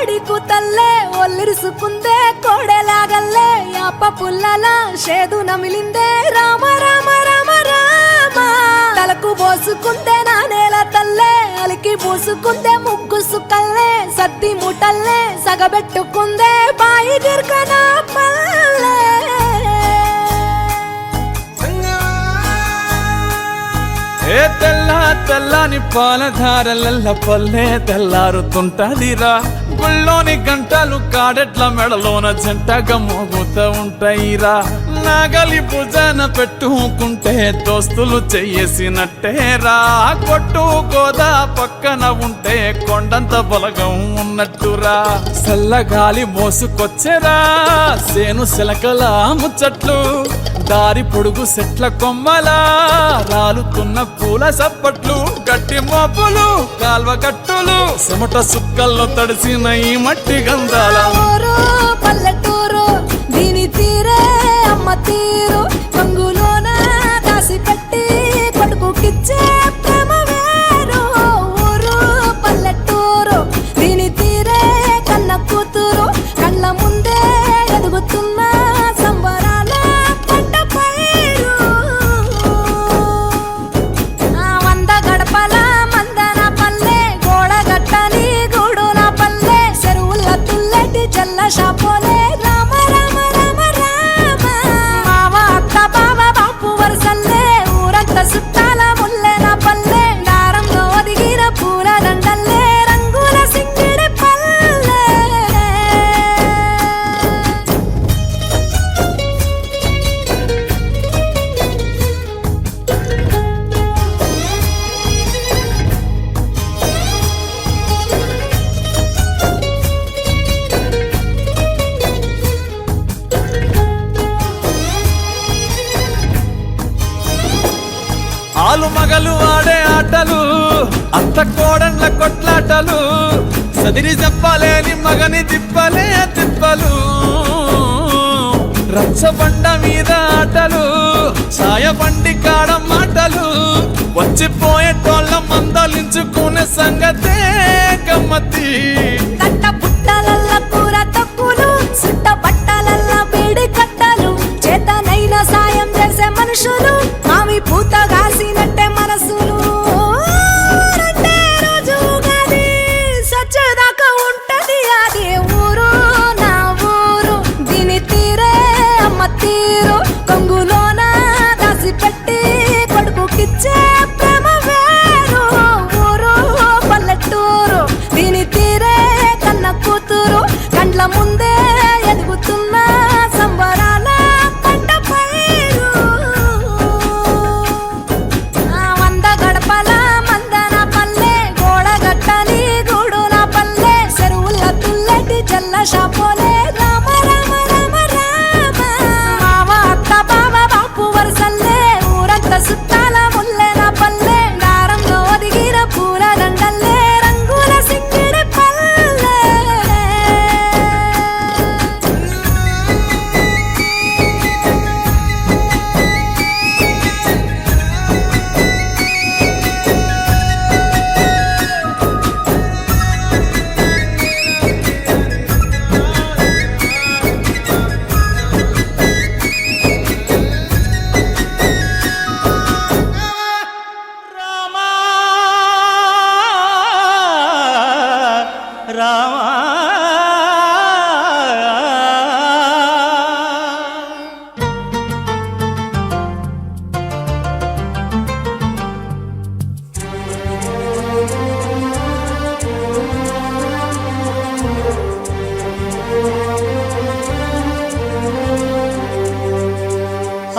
కోడి కూతల్లే ఒల్లిరుసుకుందే కోడెలాగల్లే యాప పుల్లల షేదు నమిలిందే రామ రామ రామ రామ తలకు పోసుకుందే నా నేల తల్లే అలికి పూసుకుందే ముగ్గు సుక్కల్లే సద్ది ముటల్లే సగబెట్టుకుందే బాయి గిర్కన పల్లె ఏ తెల్లని పాలధారలల్ల పల్లె తెల్లారుతుంటదిరా గుళ్ళోని గంటలు కాడెట్ల మెడలోన జంటగా మోగుతూ ఉంటాయిరా నాగలి భుజాన పెట్టుకుంటే దోస్తులు చెయ్యేసినట్టేరా కొట్టు గోదా పక్కన ఉంటే కొండంత బలగం ఉన్నట్టురా చల్లగాలి మోసుకొచ్చెరా సేను శిలకల ముచ్చట్లు దారి పొడుగు చెట్ల కొమ్మలా రాలుతున్న పూల సప్పట్లు గట్టి మోపులు కాల్వ గట్టులు చెమట సుక్కల్లో తడిసిన ఈ మట్టి గంధాల పల్లెటూరు దీని తీరే అమ్మ తీరు కంగులోన దాసి పెట్టి కొడుకుకిచ్చే ప్రేమ వేరు ఊరు పల్లెటూరు దీని తీరే కన్న కూతురు కళ్ళ ముందే ఎదుగుతున్న సంబరాల పంట పైరు వంద గడపల మందన పల్లె గోడ గట్టని గూడు నా పల్లె చెరువుల తుల్లటి జల్ల షాపోలే రామ రామ రామ రామ మావ అత్త బావ బాపు వరసల్లే ఊరంత సుట్టాల ముల్లె నా పల్లె దారంలో ఒదిగిన పూల దండల్లే రంగుల సింగిడి పల్లె ఆలు మగలు ఆడే ఆటలు అత్త కోడన్ల కొట్లాటలు సదిరి చెప్పలేని మగని తిప్పలే తిప్పలు రచ్చబండ మీద ఆటలు ఛాయబండి కాడ మాటలు వచ్చిపోయేటోళ్ళ మందలించుకునే సంగతే గమ్మతి కట్ట పుట్టలల్ల కూర తక్కువలు సుట్ట బట్టలల్ల వేడి కట్టలు చేతనైన సాయం చేసే మనుషులు మావి పూత కాసినట్టే మనసులు రెండే రోజు ఉగాది సచ్చేదాకా ఉంటది అది ఊరు నా ఊరు దీని తీరే అమ్మ తీరు కొంగులోన దాసి పెట్టి కొడుకుకిచ్చే ప్రేమ వేరు ఊరు పల్లెటూరు దీని తీరే కన్న కూతురు కండ్ల ముందే ఎదుగుతున్న సంబరాల పంట పైరు వంద గడపల మందన పల్లె గోడ గట్టని గూడు నా పల్లె చెరువుల తుల్లటి జల్ల షాపోలే రామ రామ రామ రామ మావ అత్త బావ బాపు వరసల్లే ఊరంత సుట్టాల ముల్లె నా పల్లె దారంలో ఒదిగిన పూల దండల్లే రంగుల సింగిడి పల్లె రామా రామా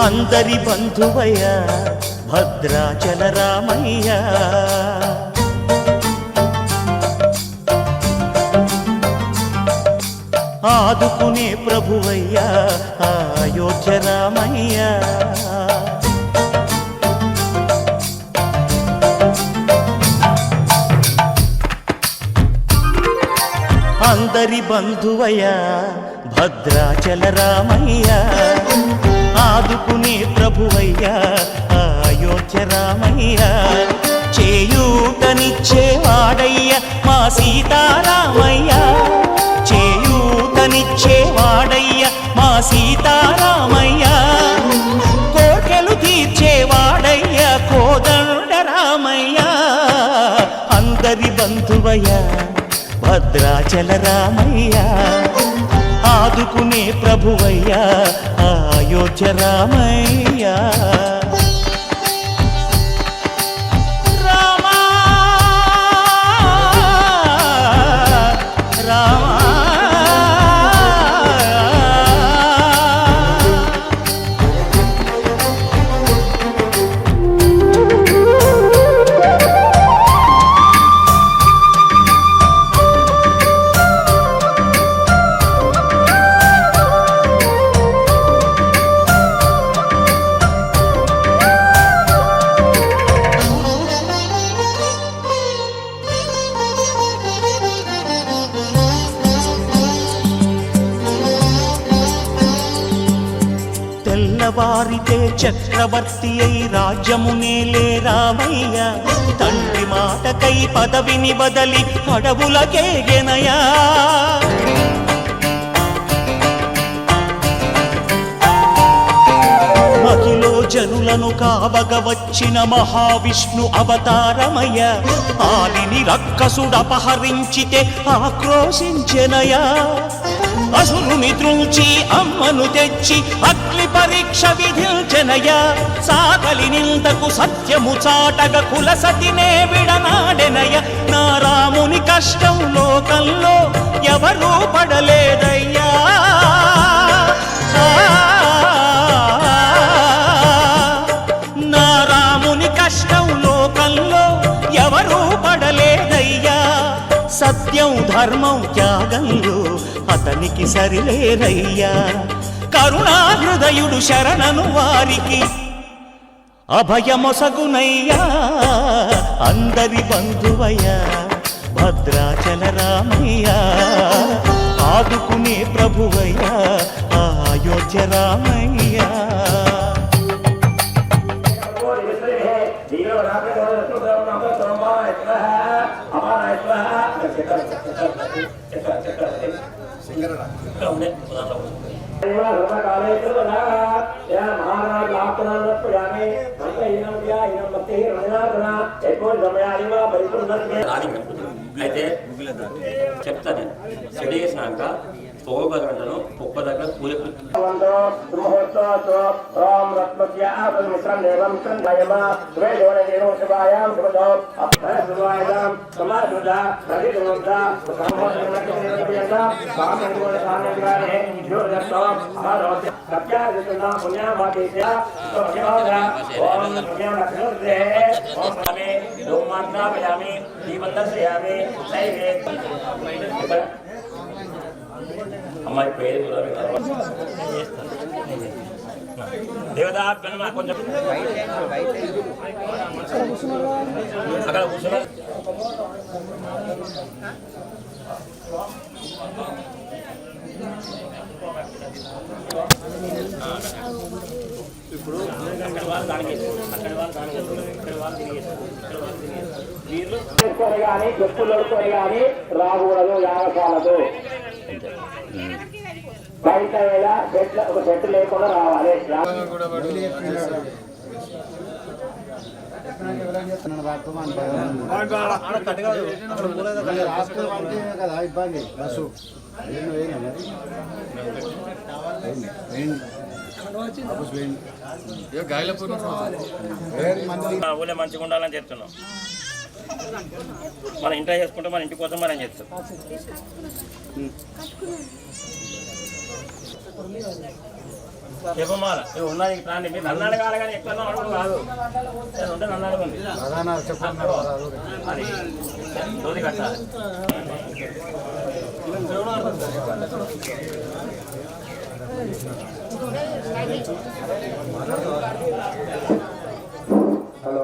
అందరి బంధువయ్య భద్రాచల రామయ్య ఆదుకునే ప్రభువయ్య అయోధ్య రామయ్య అందరి బంధువయ్య భద్రాచల రామయ్య ఆదుకునే ప్రభువయ్య అయోధ్య రామయ్య చేయూతనిచ్చేవాడయ్య మా సీతారామయ్య రామయ్య కోర్కెలు తీర్చేవాడయ్య కోదండ రామయ్య అందరి బంధువయ్య భద్రాచల రామయ్య ఆదుకునే ప్రభువయ్య అయోధ్య రామయ్య తెల్లవారితే చక్రవర్తి అయి రాజ్యమునేలే రామయ్య తండ్రి మాటకై పదవిని బదలి అడవులకేగెనయా మహిలో జనులను కావగ వచ్చిన మహావిష్ణు అవతారమయ్య ఆలిని రక్కసుడపహరించితే ఆక్రోశించెనయా అసురుని త్రుంచి అమ్మను తెచ్చి అగ్ని పరీక్ష విధించెనయా సాగలి నిందకు సత్యము చాటగ కుల సతినే విడనాడెనయ నా రాముని కష్టం లోకంలో ఎవరూ పడలేదయ్యా నా రాముని కష్టం లోకంలో ఎవరూ పడలేదయ్యా సత్యం ధర్మం త్యాగంలో అతనికి సరిలేరయ్యా కరుణా హృదయుడు శరణను వారికి అభయమొసగునయ్యా అందరి బంధువయ్యా భద్రాచల రామయ్య ఆదుకునే ప్రభువయ్యా అయోధ్య రామయ్య అయితే చెప్తాను స్టడీ చేసినాక పొగ గంటను పొప్ప దగ్గర పూజ అమ్మాయి పేరు దేవదా కొంచెం అక్కడ కూర్చున్నా ఇప్పుడు అక్కడ వాళ్ళు దానికి అక్కడ వాళ్ళు దానికి ఇక్కడ వాళ్ళు తిరిగేస్తారు కానీ చెప్పులు కానీ రాకూడదు యాగశాలకు బయట ఒక చెట్టు లేకుండా రావాలి కదా ఇబ్బంది బస్సు ఊళ్ళో మంచిగా ఉండాలని చెప్తున్నాం మన ఇంట్లో చేసుకుంటే మన ఇంటి కోసం మనం చేస్తాం చెప్పమాల ఉన్నది ప్రాణి మీరు నన్ను అడగాలి కానీ ఎక్కడ అడుగు కాదు ఉంటే నన్ను అడగండి అది రోజు కట్టాలి హలో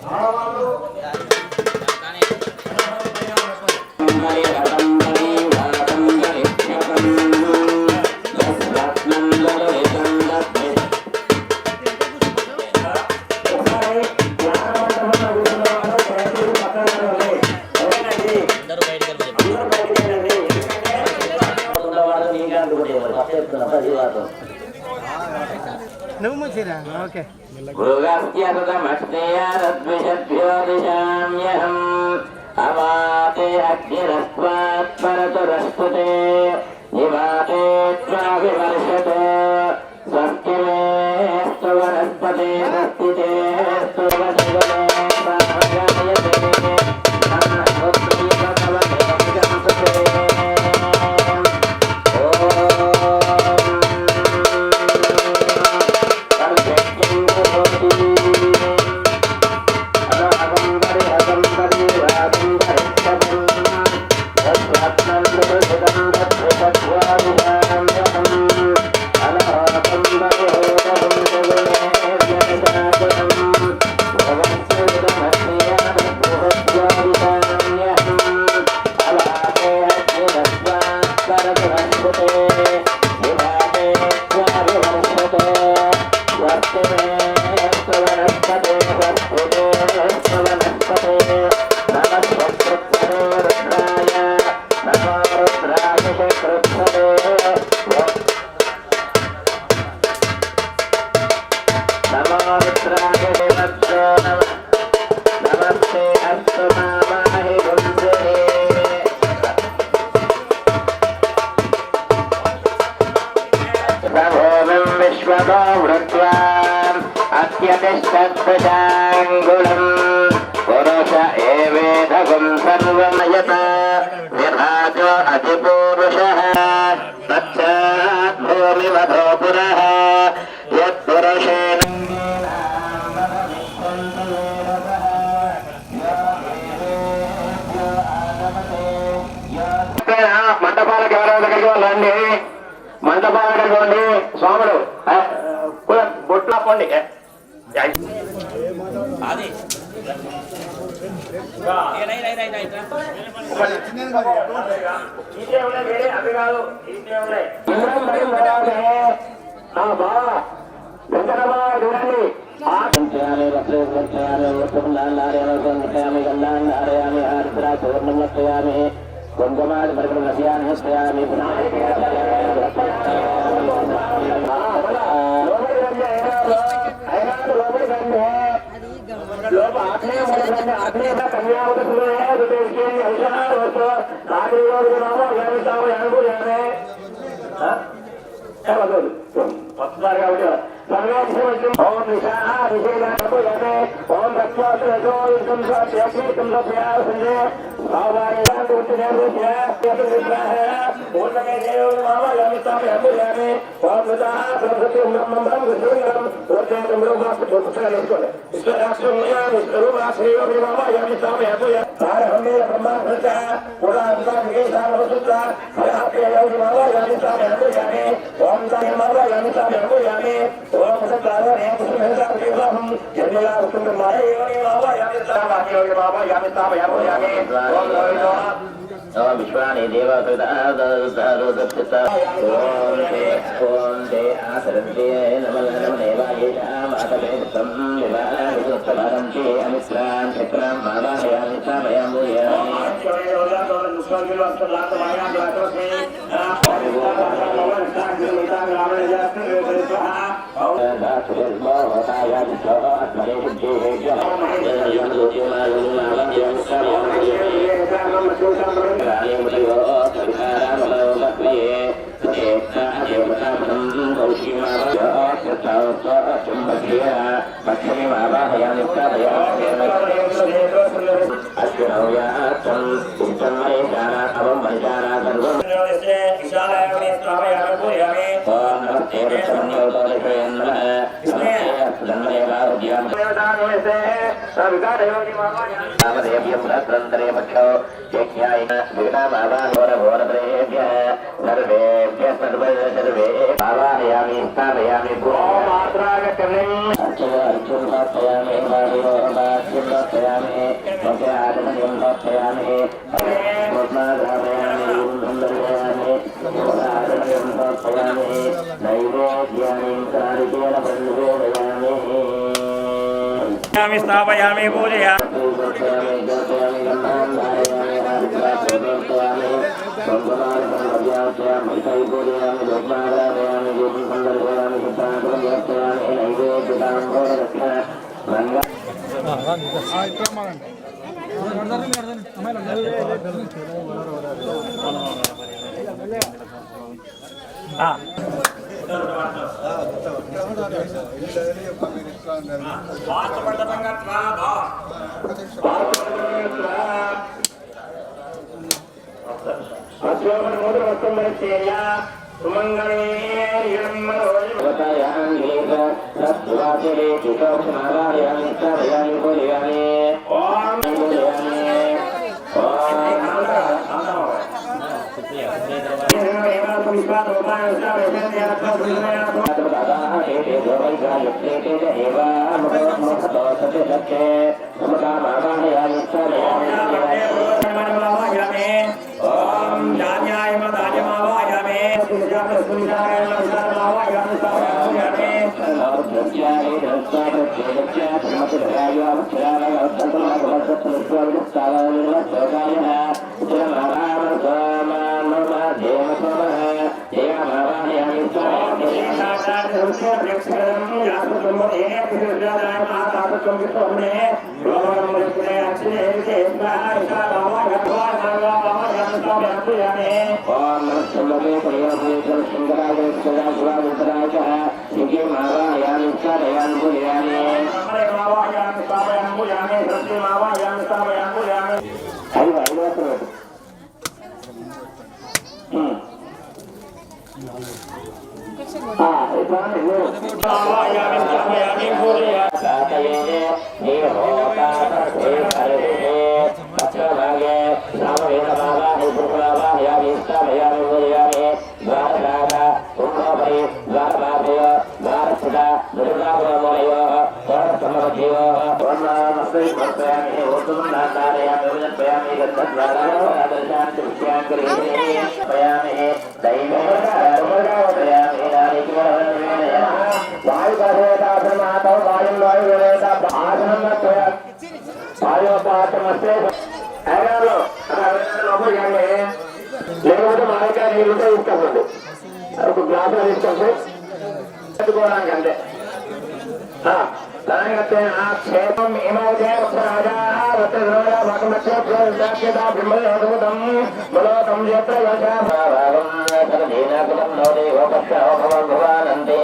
ఆడవాళ్ళు పక్కన मृगस्य तदमस्तेयारद्विषभ्यो दिशाम्यहम् अवाते अग्निरस्त्वात् परतुरस्तुते निवाते त्वाभिवर्षते स्वस्ति मेऽस्तु वनस्पते स्वस्ति तेऽस्तु वसुगते प्राजायते अत्यतिष्ठत्पशाङ्गुलम् पुरुष एवेदगुं सर्वमयत विभाजो अतिपूरुषः तच्चात् भूमिवधो पुरः यत्पुरुषेण మంటపాలకు ఎవరో దగ్గరికి వాళ్ళండి మంటపాల దగ్గరికి వండి స్వాముడు బొట్లా పండి అది ఇదే ఉన్నాయి వేరే అవి కాదు ఇదే ఉన్నాయి కుంకుమాది పరికృష్యామి ఓం ఓం विश्वानि देवकृता आसरन्ते नमदेवायेषामातपेत्रं विवाहन्ते अमित्रां चक्रां मावाहयामि पूजयामि లేకపోతే మామిడికాయ నీళ్ళుంటే తీసుకోండి, ఒక గ్లాసులో తీసుకోండి పెట్టుకోవడానికి అంతే. క్షేమం ఏమవుతే రాజా బ్రహ్మోదం బలోదం భగవానందే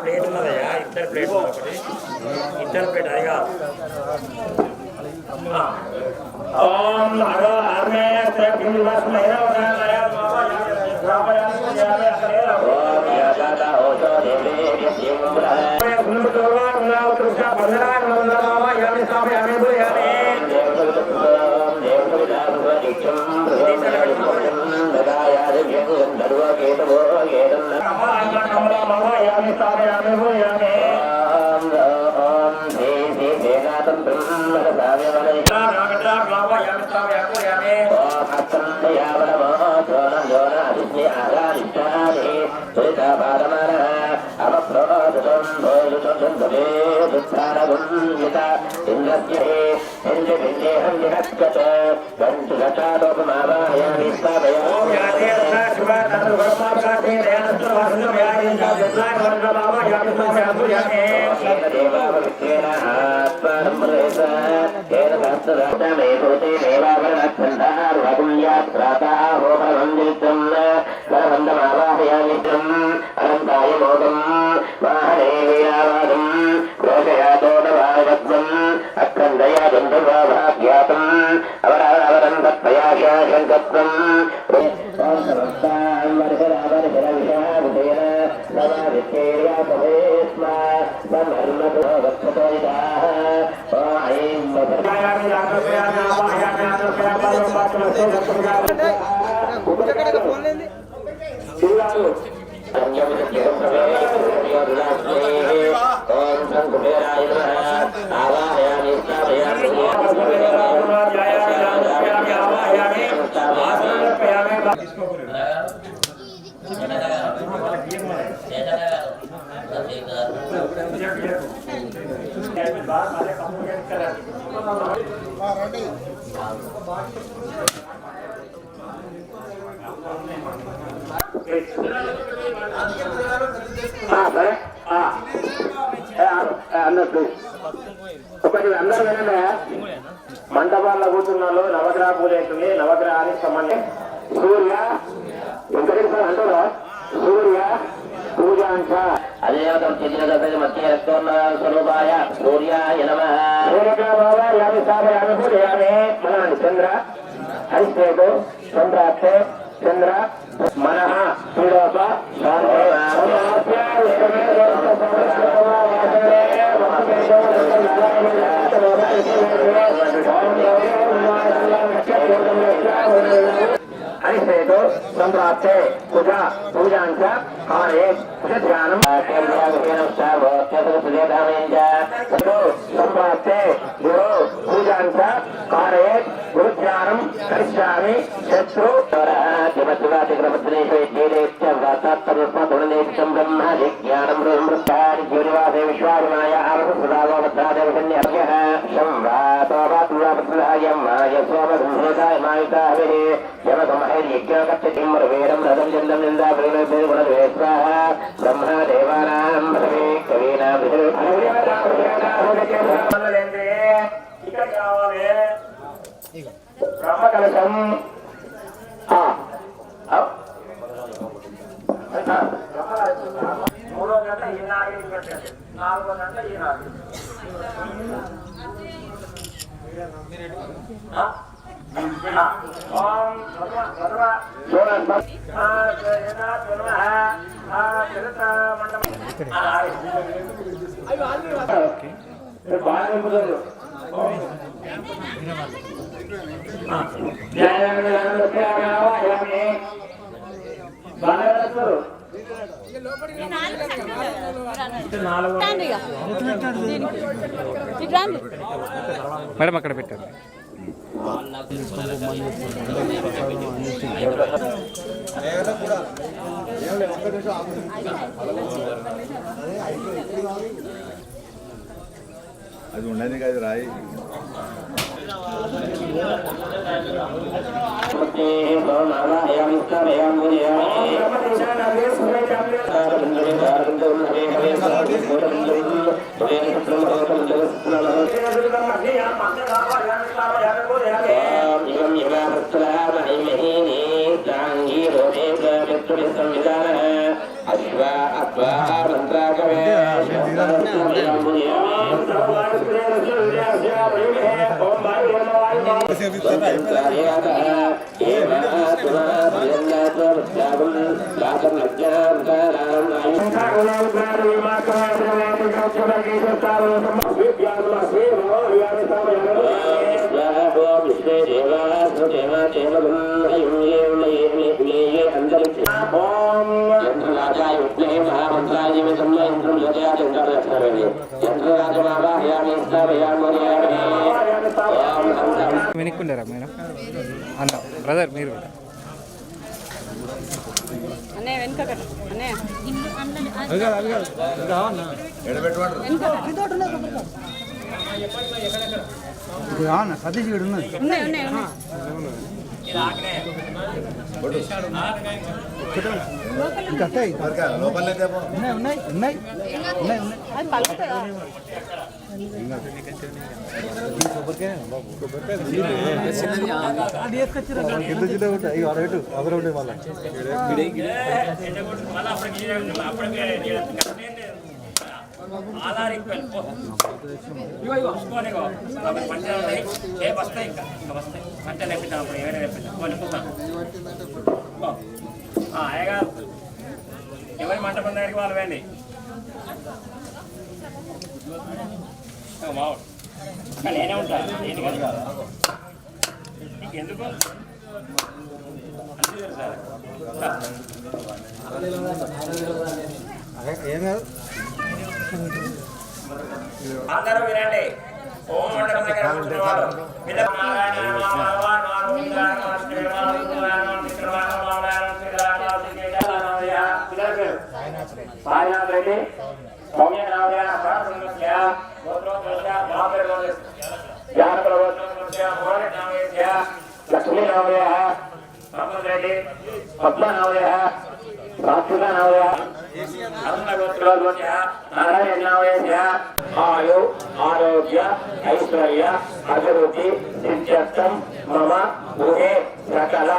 ప్లేట్ ఉన్నదయ్యా, ఇద్దరు ప్లేట్ ఒకటి, ఇద్దరు ప్లేట్ అదిగా. ఓం హరో హరే అన్నట్టు ఒకటి అందరూ వినండి. మంటపాల్లో కూర్చున్నాళ్ళు నవగ్రహ పూజ అవుతుంది. నవగ్రహానికి సంబంధం సూర్య వెంకటేశ్వర అంటారా సూర్య పూజ అంట అదేవిధం చెందిన మధ్య స్వరూపాయ సూర్యాయ నమః. యాభై సార్లు యాభై మనండి చంద్ర హరిశ్రేటు చంద్రాక్షే చంద్ర మనః సూర్యోప హరిశ్రేటు సంప్రాప్తే పూజ పూజాంచ కాలే ధ్యానం సంప్రాప్తే గురు పూజాంచ కాలే గురుధ్యానం కరిష్యామి శత్రు బ్రహ్మాజ్ఞానం మృత్యాది విశ్వాసమాయ బ్రహ్మదేవానాం కవీనాం ఇక్కడ కావాలి బ్రహ్మకలశం మూడో గంట ఈనాడు 4వ గంట ఈనాడు మేడం అక్కడ పెట్టారు. అది ఉండని కాదు రాయి వెనుక్కుండారా మేడం అన్న బ్రదర్ మీరు సతీష్ గడు ఉన్నది ఉన్నాయి ఎవరి మాట మండపం దగ్గరికి వాళ్ళు వెళ్ళి మావాడు నేనే ఉంటా నీకెందుకు అందరూ వినండి. ఓం మండపం దగ్గర కూర్చున్నవాడు సాయినాథ్ రెడ్డి సౌమ్య నామయ లక్ష్మీ నామయ మహమ్మద్ రెడ్డి పద్మ నామయ సాత్విక నామయ నారాయణ నామయ ఆయు ఆరోగ్య ఐశ్వర్య అభివృద్ధి సిద్ధ్యర్థం మమ ఊహే సకల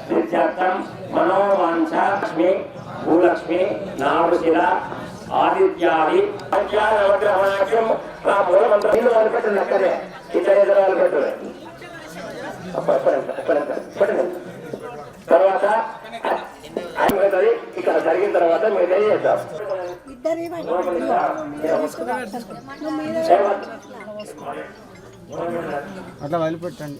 సిద్ధ్యర్థం మనోవాంఛ లక్ష్మి భూలక్ష్మి నామశిల ఆదిత్యాది నవగ్రహణాఖ్యం నా మూలమంత్రం ఇల్లు వాళ్ళు పెట్టండి అక్కడే ఇద్దరు ఎదురు వాళ్ళు పెట్టండి తర్వాత ఇక్కడ జరిగిన తర్వాత మీరు తెలియజేద్దాం. అట్లా వదిలిపెట్టండి.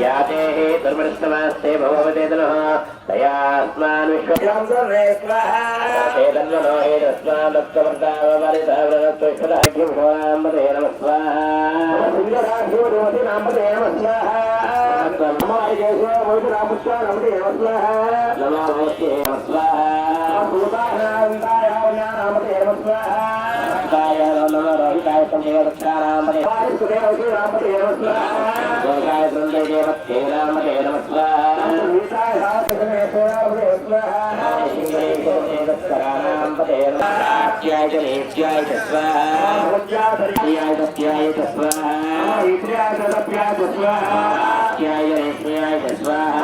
याते हि दुर्मृष्टमास्ते भगवते नः तयास्मान् विश्वस्यां स्वाहा तन्नो हे तस्मादत्तवर्तावरितावृतत्वैश्वराज्ञं भवामते नमः स्वाहा सिंहराज्योति नामते नमः स्वाहा नमो केशव भवति रामस्वा नमते नमः स्वाहा नमो भवति नमः स्वाहा भूतानान्ताय नामते नमः स्वाहा काय नमो रोहिताय संदेवक्षा नामते सुदेवति नामते नमः स्वाहा गोगाय वृन्देवते नामते नमः स्वाहा नीताय हासने नामते स्वाहा शिंगरेशेवत्करानामते नमः त्याय जनेत्याय स्वाहा त्याय त्याय स्वाहा इत्याय तप्याय स्वाहा त्याय जनेत्याय स्वाहा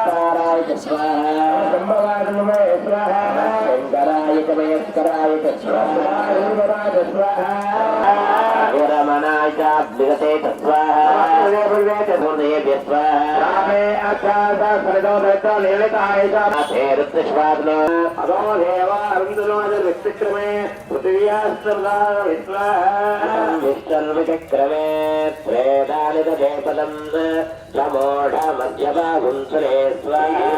स्वाहाराय स्वाहा संभवाय नमः स्वाहा शंकराय कमयस्कराय स्वाहा शिवराय स्वाहा रमणाय च विगते स्वाहा देवदेवते स्वाहा रामे आचार्य सरदोदत्त निलिताय च रुद्रश्वादनो अदो देव अरुन्दनो विक्रमे पृथिव्यास्त्रदा स्वाहा विष्णुविक्रमे त्रेदानि देवपदं समोढ मध्यभागुंसरे स्वाहा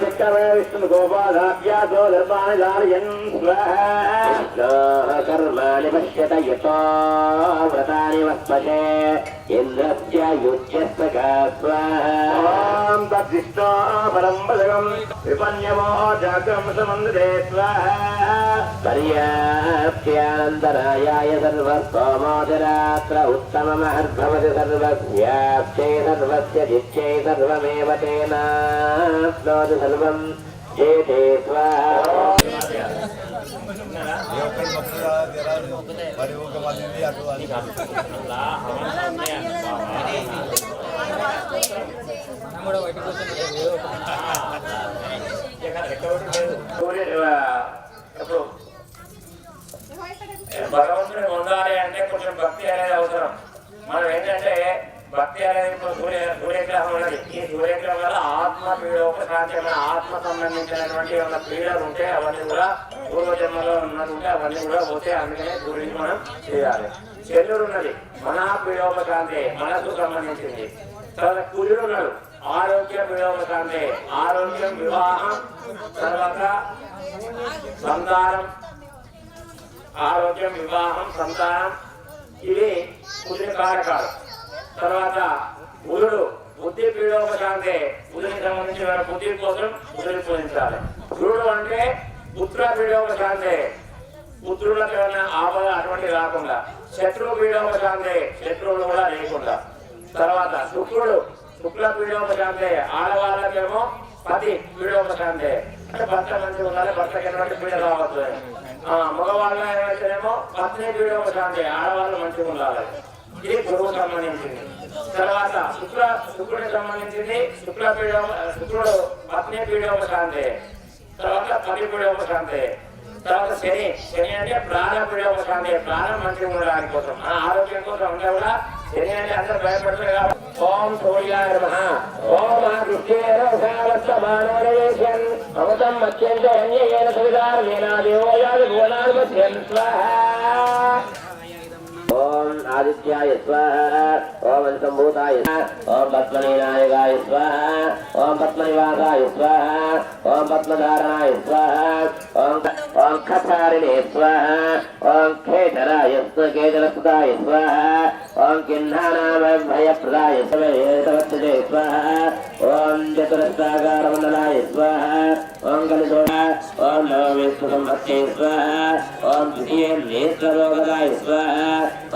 चक्रमे विष्णु गोपालाभ्यासो धर्माणि धारयन् स्वाहा कर्माणि पश्यत यतो व्रतानि वस्पशे इन्द्रस्य युज्यस्य स्वाहा ॐ तद्विष्णो परं पदकं विपन्यमो जातं समन्दते स्वाहा पर्याप्त्यानन्तरायाय सर्वस्तोमोदरात्र उत्तममहर्भवति सर्वस्याप्त्यै सर्वस्य जित्यै सर्वमेव तेनाप्नोति सर्वं चेते स्वाहा భగవంతుని పొందాలి అంటే కొంచెం భక్తి అనేది అవసరం. మనం ఏంటంటే భక్తి అనేది ఇప్పుడు సూర్యగ్రహం ఉన్నది. ఈ సూర్యగ్రహం వల్ల ఆత్మ పీడోపశాంతి ఆత్మ సంబంధించినటువంటి ఏమైనా పీడలు ఉంటే అవన్నీ కూడా పూర్వజన్మలో ఉన్నది అవన్నీ కూడా పోతే అందుకనే గురించి మనం చేయాలి. చంద్రుడు ఉన్నది మన పీడోపశాంతి మనకు సంబంధించింది. తర్వాత కుజుడు ఉన్నాడు ఆరోగ్య పీడోపశాంతి ఆరోగ్యం వివాహం తర్వాత సంతానం ఆరోగ్యం వివాహం సంతానం ఇవి కుదిరి కారకాలు. తర్వాత బుధుడు బుద్ధి పీడోపశాంతి బుధునికి సంబంధించిన బుద్ధి కోసం బుధుని పూజించాలి. గురుడు అంటే పుత్ర పీడోపశాంతి పుత్రులకు ఏమైనా ఆపద అటువంటి రాకుండా శత్రు పీడోపశాంతి శత్రువులు కూడా లేకుండా. తర్వాత శుక్రుడు శుక్ల పీడోపశాంతి ఆడవాళ్ళకేమో పతి పీడోపశాంతి అంటే భర్త మంచిగా ఉండాలి భర్తకి ఎటువంటి పీడ రావద్దు. మగవాళ్ళ ఏమైతేనేమో పత్ని పీడోపశాంతి ఆడవాళ్ళు మంచిగా ఉండాలి. ఇది గురువు సంబంధించింది. తర్వాత శుక్రుడికి సంబంధించింది శుక్రుడు పత్ని పీడోపశాంతి తర్వాత పతి పీడోపశాంతి. తర్వాత శని అంటే ప్రాణ పీడోపశాంతి ప్రాణం మంచిగా ఉండడానికి కోసం మన ఆరోగ్యం కోసం ఉంటే కూడా శని అంటే అందరూ భయపడుతుంది కాబట్టి ఓం సూర్యాయ నమః ఓం అమృతం మత్స్యంతో అన్యేన సువిధార్యేణ దేవోయాది భువనాది మధ్యం స్వాహా. ఓం ఆదిత్యాయ స్వాహా ఓం సంభూతాయ ఓం పద్మనీనాయకాయ స్వాహా ఓం పద్మనివాసాయ స్వాహా ఓం పద్మధారణాయ స్వాహా ఓం ఖతారిణే స్వాహా ఓం ఖేటరాయ కేతరసుదాయ స్వాహా ఓం కిన్నానామభయప్రదాయ సమయేతవత్సే స్వాహా ఓం చతురస్రాకారమండలాయ స్వాహా ఓం కలిశోణ ఓం నవమేశ్వ సంవత్సే స్వాహా ఓం ద్వితీయ నేత్రరోగదాయ స్వాహా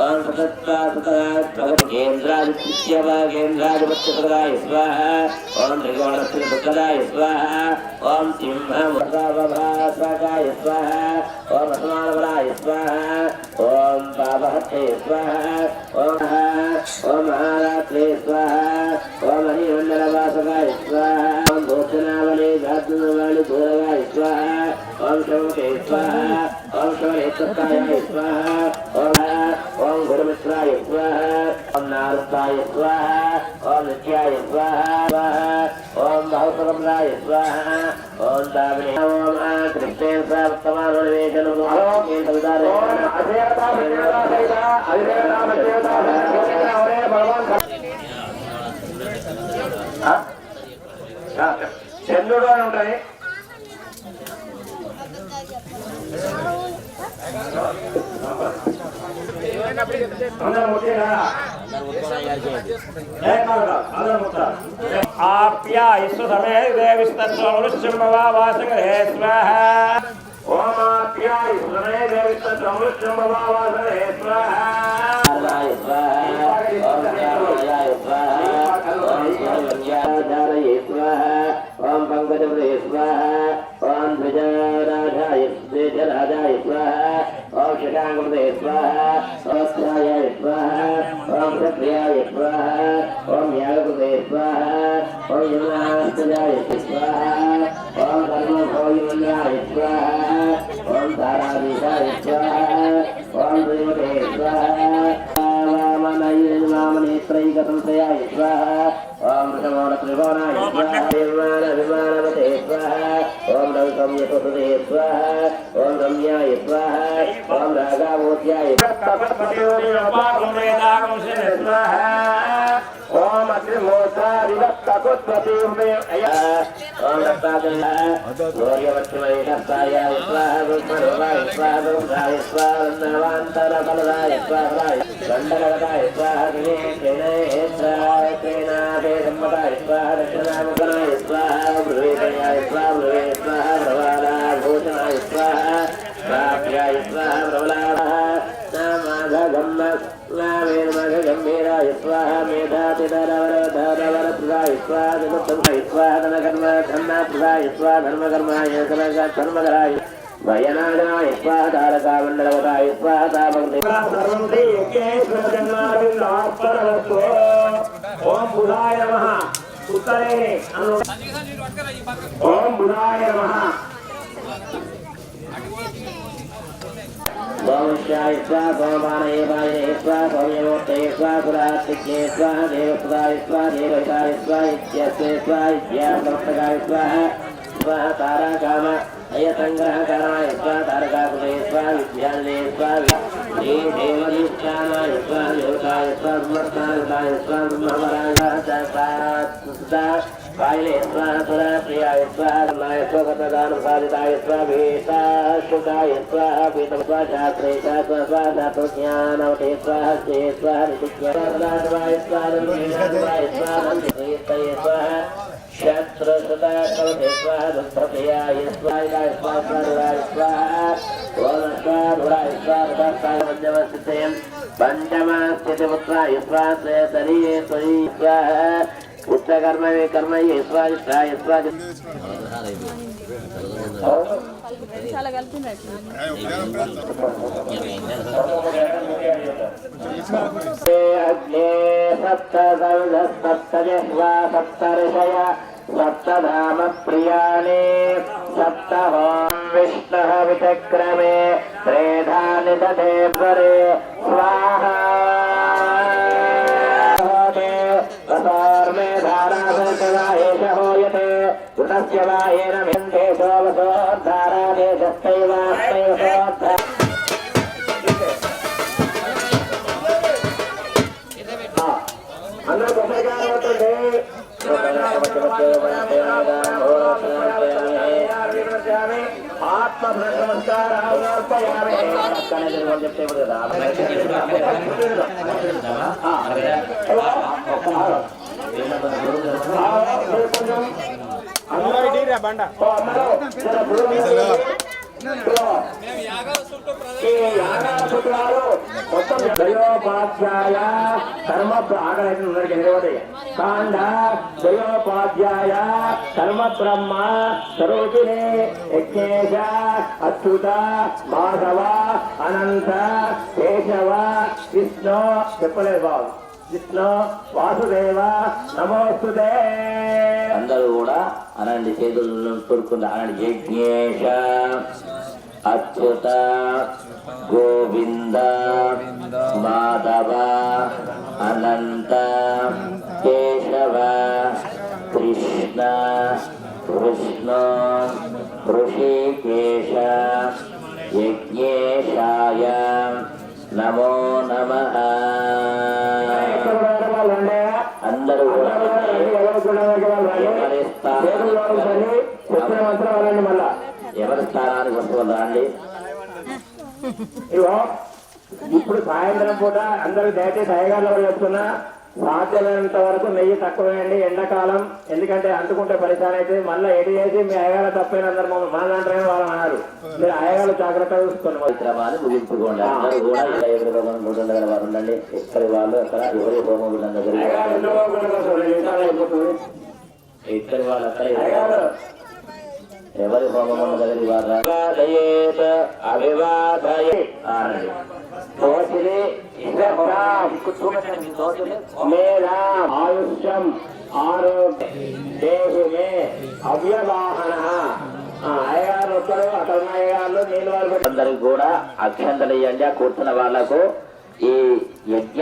ఓం కేంద్రాధిపత్యపదాయ స్వాహా ఓం త్రికోణస్థిరదుఃఖదాయ స్వాహా ఓం సింహకాయ స్వాహా ఓం అసమానబలాయ స్వాహా ఓం పాపహత్యే స్వాహా ఓం మహారాత్రే స్వాహా ఓం హరిమండలవాసకాయ స్వాహా ఓం భూషణావళి ధాతువాళి దూరగాయ స్వాహా ओम शोके स्वाहा ओम शोरेश्वराय स्वाहा ओम गुरुमित्राय स्वाहा ओम नारदाय स्वाहा ओम नित्याय स्वाहा ओम बहुसुगंधाय स्वाहा ओम दाविने ओम कृष्णेन सर्वतमानुवेदनं ओम केतविदारे ओम अधेयता विजयता सहिता अधेयता विजयता ओरे भगवान చంద్రుడు అని ఉంటాయి. ఆప్యా విశ్వసమే దేవిస్తత్వమృష్యంభవాసంగరే స్వాహ ఓం ఆప్యా విశ్వసమే దేవిస్తత్వమృష్యంభవాసంగరే స్వాహ ओम पंकजप्रिय स्वाहा ओम ध्वजराजाय राजाय स्वाहा ओम शशांकप्रिय स्वाहा ओम स्वाहाय स्वाहा ओम क्षत्रियाय स्वाहा ओम यागप्रिय स्वाहा ओम यमनास्तजाय स्वाहा ओम धर्मभौयमन्याय स्वाहा ओम ताराधीशाय स्वाहा ओम श्रीमते स्वाहा वामनेत्रैकसंशयाय स्वाहा ओम त्रिभुवनाय स्वाहा विमानवते स्वाहा ओम रविसंयसुते स्वाहा ओम रम्याय स्वाहा ओम रागावोत्याय स्वाहा ओम अग्निहोत्रादिवत्तपुत्पतिं ओम दत्ताजय दत्ताय स्वाहा गुरुमरुवाय स्वाहा गुरुराय स्वाहा नवान्तरफलदाय स्वाहा दण्डकदाय स्वाहा दिनेन्द्राय तेनादे सम्मताय स्वाहा दक्षिणामुखनाय स्वाहा ब्रुवेदयाय स्वाहा ब्रुवे स्वाहा प्रवालाभूषणाय स्वाहा प्राप्याय स्वाहा प्रबलाः नामाघगम्म नामेन्मघगम्भीराय स्वाहा मेधातिधरवरधरवरप्रदाय स्वाहा विमुक्तमय स्वाहा धनकर्मधन्नाप्रदाय स्वाहा धर्मकर्माय धर्मकराय भयनादाय स्वाहा तारकामण्डलवताय स्वाहा तापग्नि सर्वं श्रीयोगेश्वरजन्मार्गोत्तरवस्तु ओम बुधाय नमः उत्तरे ओम बुधाय नमः ओमश्याय स्वाहा गोमानये वाये स्वाहा भव्यमूर्तये स्वाहा पुरातिज्ञे स्वाहा देवसुताय स्वाहा देवहिताय स्वाहा इत्यस्ते स्वाहा इत्यासमस्तकाय स्वाहा स्वाहा ताराकाम अयसंग्रहकराय स्वाहा तारकाकुले स्वाहा विद्यालये स्वाहा देवदीक्षानाय स्वाहा देवताय स्वाहा ब्रह्मस्थानताय स्वाहा ब्रह्मवराय वायले स्वाहा सुरप्रियाय स्वाहा नाय स्वगतदानसादिताय स्वाहा भीताशुकाय स्वाहा पीतं स्वाहा शास्त्रे स्वाहा शास्त्रज्ञानवते स्वाहा श्री स्वाहा ऋषिज्ञानदाय स्वाहा नन्दीनाय स्वाहा नन्दीतये स्वाहा शत्रुसुताकवते स्वाहा दुःखप्रियाय स्वाहा स्वाहा स्वाहा ओम स्वाहा स्वाहा पंचमस्थितयं पंचमस्थितिपुत्राय स्वाहा तरीये त्वयि स्वाहा उत्तरकर्म वे कर्म ये स्वादिष्टाय स्वादि अग्ने सप्तसप्तजिह्वा सप्तऋषय सप्तधाम प्रियाणि सप्तहोम विष्णुः विचक्रमे त्रेधानि दधे परे स्वाहा मे धारासंसदाहेश होयते कृतस्य वायेन मिन्दे सोमसोद्धारादेशस्तैवास्तैव सोद्धार అందరూ కొబ్బరికాయ కొట్టండి ఆత్మ నమస్కారాలు అర్పయామి చెప్తే బండ దయోపాధ్యాయ కర్మ కాండ దయోపాధ్యాయ కర్మ బ్రహ్మ సరోజినే యజ్ఞేశ అచ్యుత మాధవ అనంత కేశవ విష్ణు చెప్పలేదు బాబు విష్ణు వాసుదేవ నమోస్తుతే. అందరూ కూడా అనండి, చేతులను తొడుకుంటా అనండి. యజ్ఞేశ అచ్యుత గోవింద మాధవ అనంత కేశవ కృష్ణ కృష్ణ ఋషికేశ యజ్ఞేశాయ నమో నమః. అందరూ కూడా ఎవరి స్థానానికి వస్తున్నారు అండి. ఇగో ఇప్పుడు సాయంత్రం పూట అందరూ దయచేసి అయ్యగారుల వల్ల చెప్తున్నా, సాధ్యమైనంత వరకు నెయ్యి తక్కువేయండి ఎండాకాలం, ఎందుకంటే అంటుకుంటే పరిశాన్ అయితే మళ్ళీ ఎడి చేసి మీ అయ్యగారు తప్పైన అందరూ మన దాంట్లో వాళ్ళు అన్నారు. మీరు అయ్యగారు జాగ్రత్తగా చూసుకోండి. పరిశ్రమాన్ని ముగించుకోండి. అందరూ కూడా ఎవరి హోమం గుండెల వారు ఉండండి. ఎక్కడి వాళ్ళు అక్కడ ఎవరి హోమం గుండం దగ్గర, ఎక్కడి వాళ్ళు అక్కడ ఎవరి హోమం దగ్గర వారు అభివాదయే ఆనండి. ఆయుష్యం ఆరోగ్య దేహి మే అవ్యవాహన. అయ్యగారు వస్తారు, అక్కడ ఉన్న అయ్యగారులు నీళ్ళు వారు అందరికి కూడా అక్షంతలు ఇవ్వండి. ఆ కూర్చున్న వాళ్లకు ఈ యజ్ఞ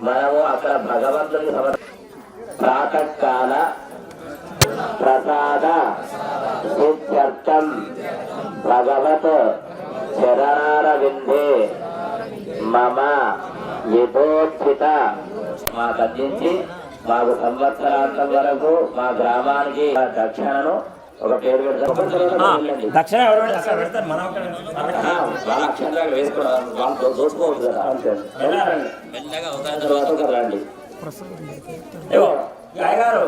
మనము అక్కడ భగవంతుడికి ప్రాతకాల ప్రసాద సిద్ధ్యర్థం భగవత్ చరణారవిందే మమ యథోచిత మాకు అందించి మాకు సంవత్సరాంతం వరకు మా గ్రామానికి దక్షిణను ఒక పేరు పెడతారు. దక్షిణ వాళ్ళ అక్షరాలు వేసుకోవడం వాళ్ళు దోసుకోవచ్చు కదా. అంతే తర్వాత ఒక రండి గారు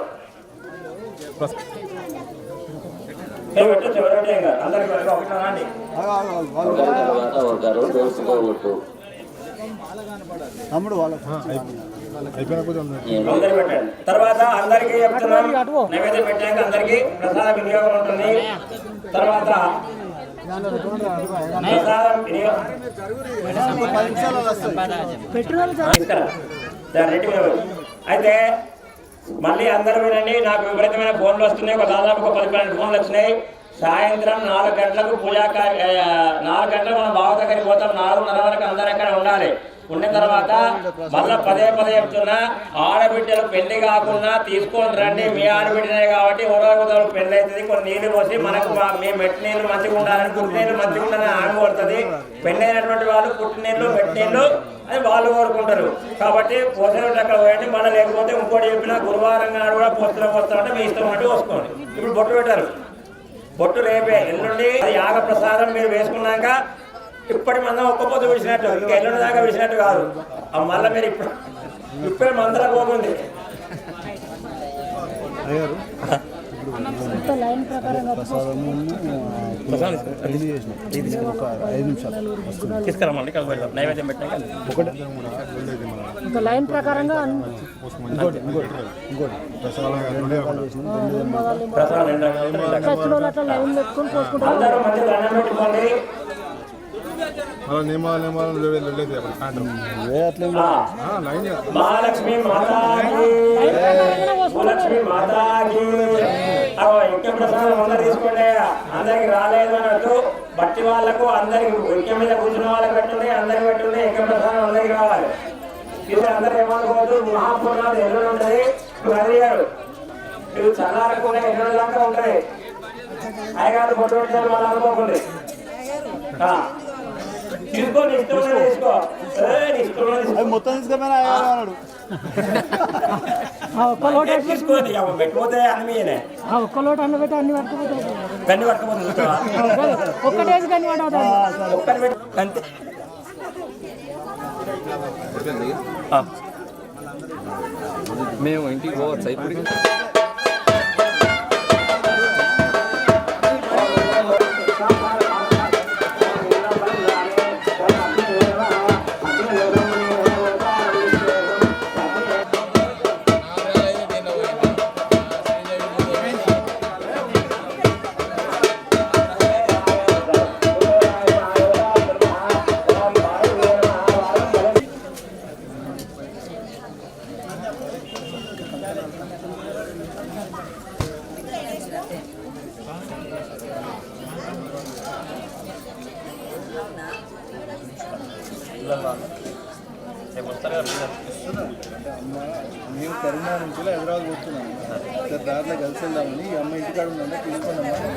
తర్వాత ఒకరు దోసుకోవద్దు. తమ్ముడు వాళ్ళ తర్వాత అందరికీ చెప్తున్నాం, నైవేద్యం పెట్టాక అందరికీ ప్రసాద వినియోగం ఉంటుంది. తర్వాత అయితే మళ్ళీ అందరూ వినండి. నాకు విపరీతమైన ఫోన్లు వస్తున్నాయి. ఒక దాదాపు 10-12 ఫోన్లు వచ్చినాయి. సాయంత్రం 4 గంటలకు 4 గంటలకు మనం బావ దగ్గరికి పోతాం. 4:30 వరకు అందరూ అక్కడ ఉండాలి. ఉండిన తర్వాత మళ్ళీ పదే చెప్తున్నా, ఆడబిడ్డలు పెళ్లి కాకుండా తీసుకొని రండి. మీ ఆడబిడ్డనే కాబట్టి ఊరగోదాలు పెళ్లి అవుతుంది. కొన్ని నీళ్లు పోసి మనకు మీ మెట్టి నీళ్లు మంచిగా ఉండాలని, పుట్టి నీళ్లు మంచిగా ఉండాలని ఆమె కోరుతుంది. పెళ్లి అయినటువంటి వాళ్ళు పుట్టి నీళ్లు మెట్టి నీళ్లు అని వాళ్ళు కోరుకుంటారు. కాబట్టి పోసలు అక్కడ పోయండి. మళ్ళీ లేకపోతే ఇంకోటి చెప్పిన గురువారం నాడు కూడా పోస్తులు పోస్తామంటే మీ ఇష్టం అంటే పోసుకోండి. ఇప్పుడు బొట్టు పెట్టారు. బొట్టు రేపే ఎల్లుండి అది యాగ ప్రసాదం మీరు వేసుకున్నాక ఇప్పటి మందం ఒక్క పొద్దు విడిచినట్టు, ఇంకా ఎల్లుండి దాకా విడిచినట్టు కాదు. మళ్ళీ మీరు ఇప్పుడే మందర పోతుంది. తీసుకురామండి నైవేద్యం పెట్టాక లైన్ ప్రకారంగా అందరూ మంచి దండం పెట్టుకోండి. మహాలక్ష్మి మాతాకి, భూలక్ష్మి మాతాకి. యజ్ఞ ప్రసాదం అందరు తీసుకోండి. అందరికి రాలేదు అన్నట్టు బట్టి వాళ్ళకు అందరికి యజ్ఞ మీద కూర్చున్న వాళ్ళకి పెట్టుండే, అందరికి పెట్టుండే. యజ్ఞ ప్రసాదం అందరికి రావాలి. ఇది అందరూ ఏమనుకోవద్దు. మహాపూర్ణాలు ఎల్లుండి ఉంటుంది. అడిగారు ఇది చల్లారకుండా ఎల్లుండి దాకా ఉంటాయి. అయ్యగారు బొట్టు పెట్టారు వాళ్ళు అనుకోకండి. తీసుకోండి, ఇష్టం తీసుకో. మొత్తం తీసుకోమని అన్నాడు. తీసుకోండి, పెట్టిపోతే అన్ని ఒక్క లోటు అన్న పెట్టి అన్ని పట్టుకుపోతాయి. గన్ని పట్టుకుపోతుంది. ఒక్కటేసి గన్ని ఒక్కటి అంతే. మేము ఇంటికి పోవచ్చు ఇప్పుడు. మేము కరీంనగర్ నుంచి హైదరాబాద్ పోతున్నాము సార్, దాంట్లో కలిసి వెళ్దామని. ఈ అమ్మ ఇంటికాడ ఉందంటే తీసుకున్నాము.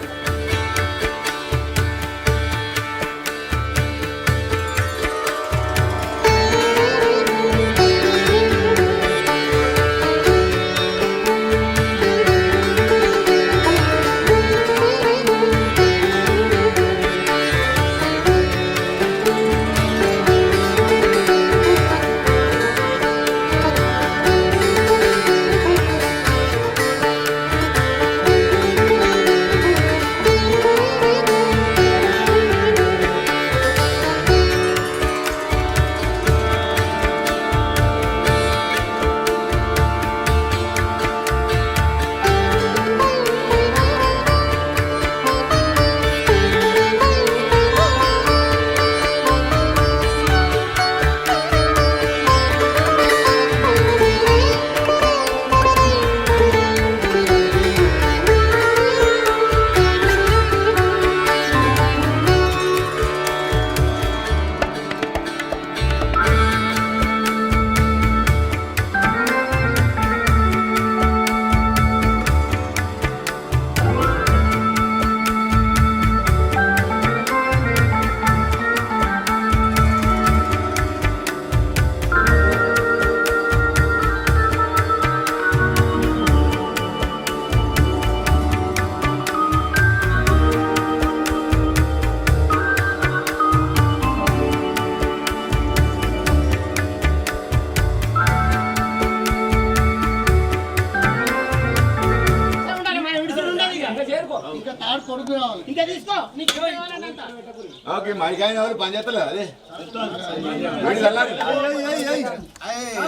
ఓకే మైకాయన ఎవరు పని చేస్తలేదు అదే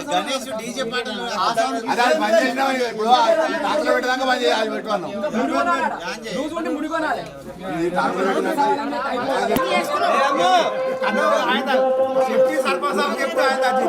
గణేష్ డీజే పాటలు అదే పని చేసినా ఇప్పుడు టాక్లో పెట్టదాకా పని చేయాలి పెట్టుకున్నాం సర్పంచ్ చెప్తే వెంకటాద్రి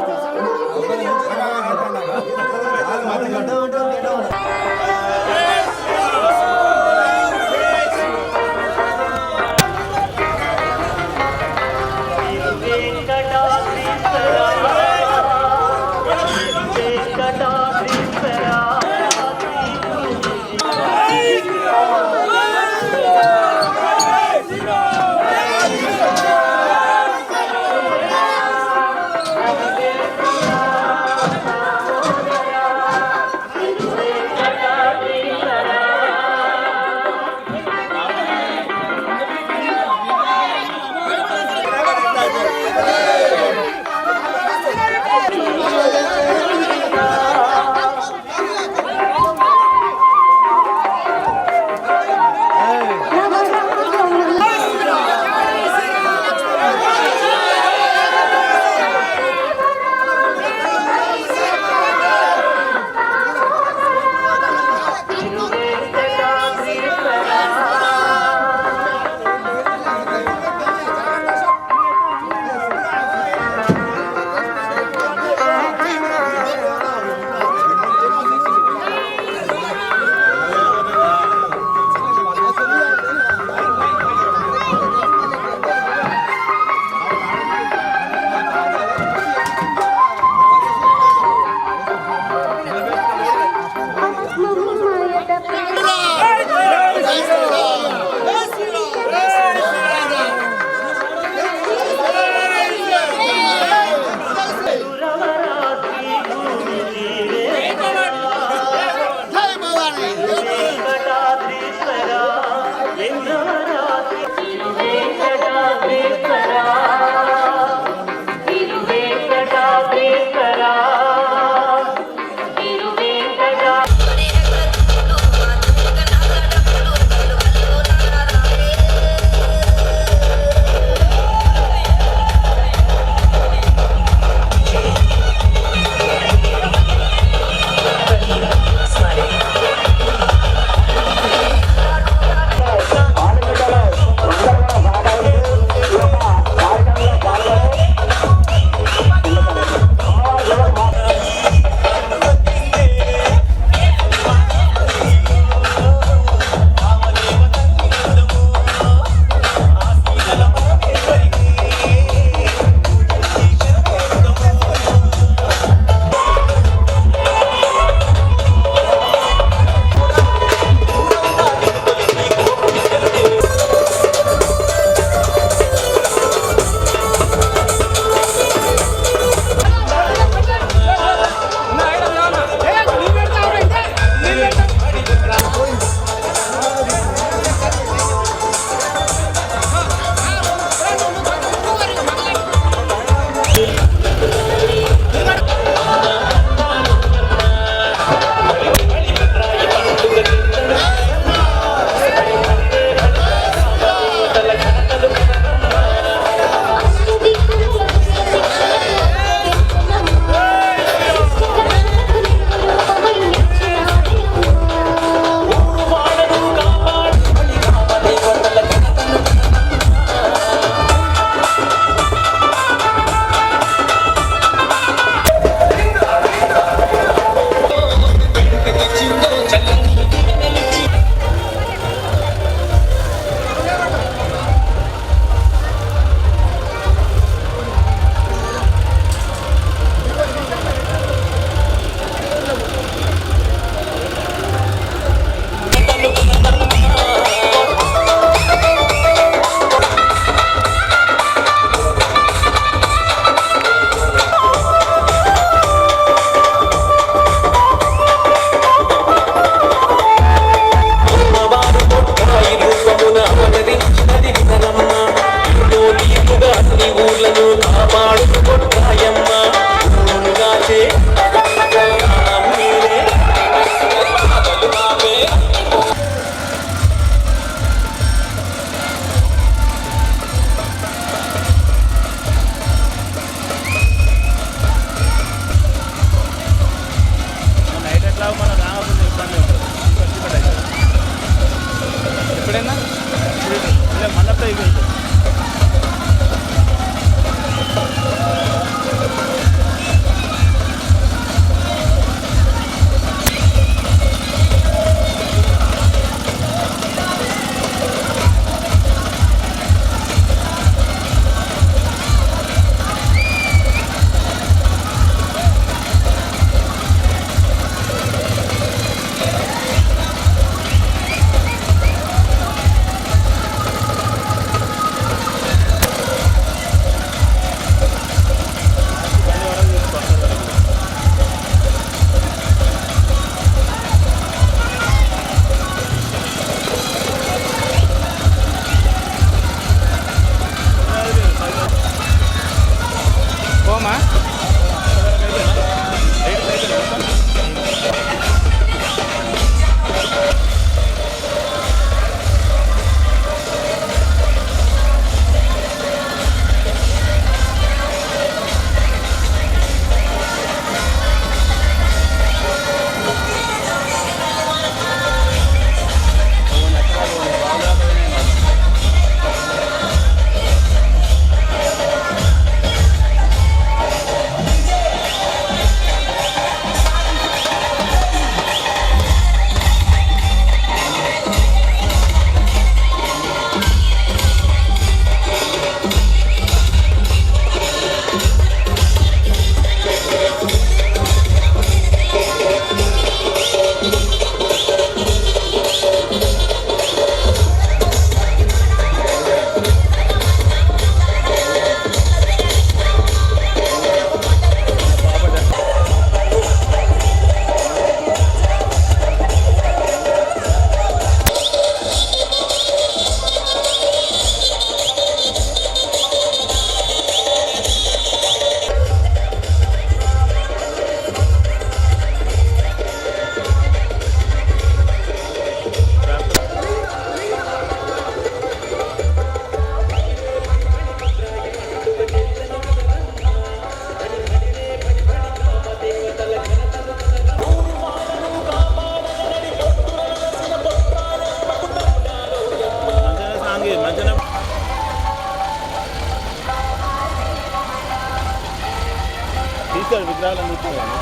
ఇక్కడ విగ్రహాలు అమ్ముతున్నారు.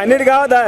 అన్నిటి కావదా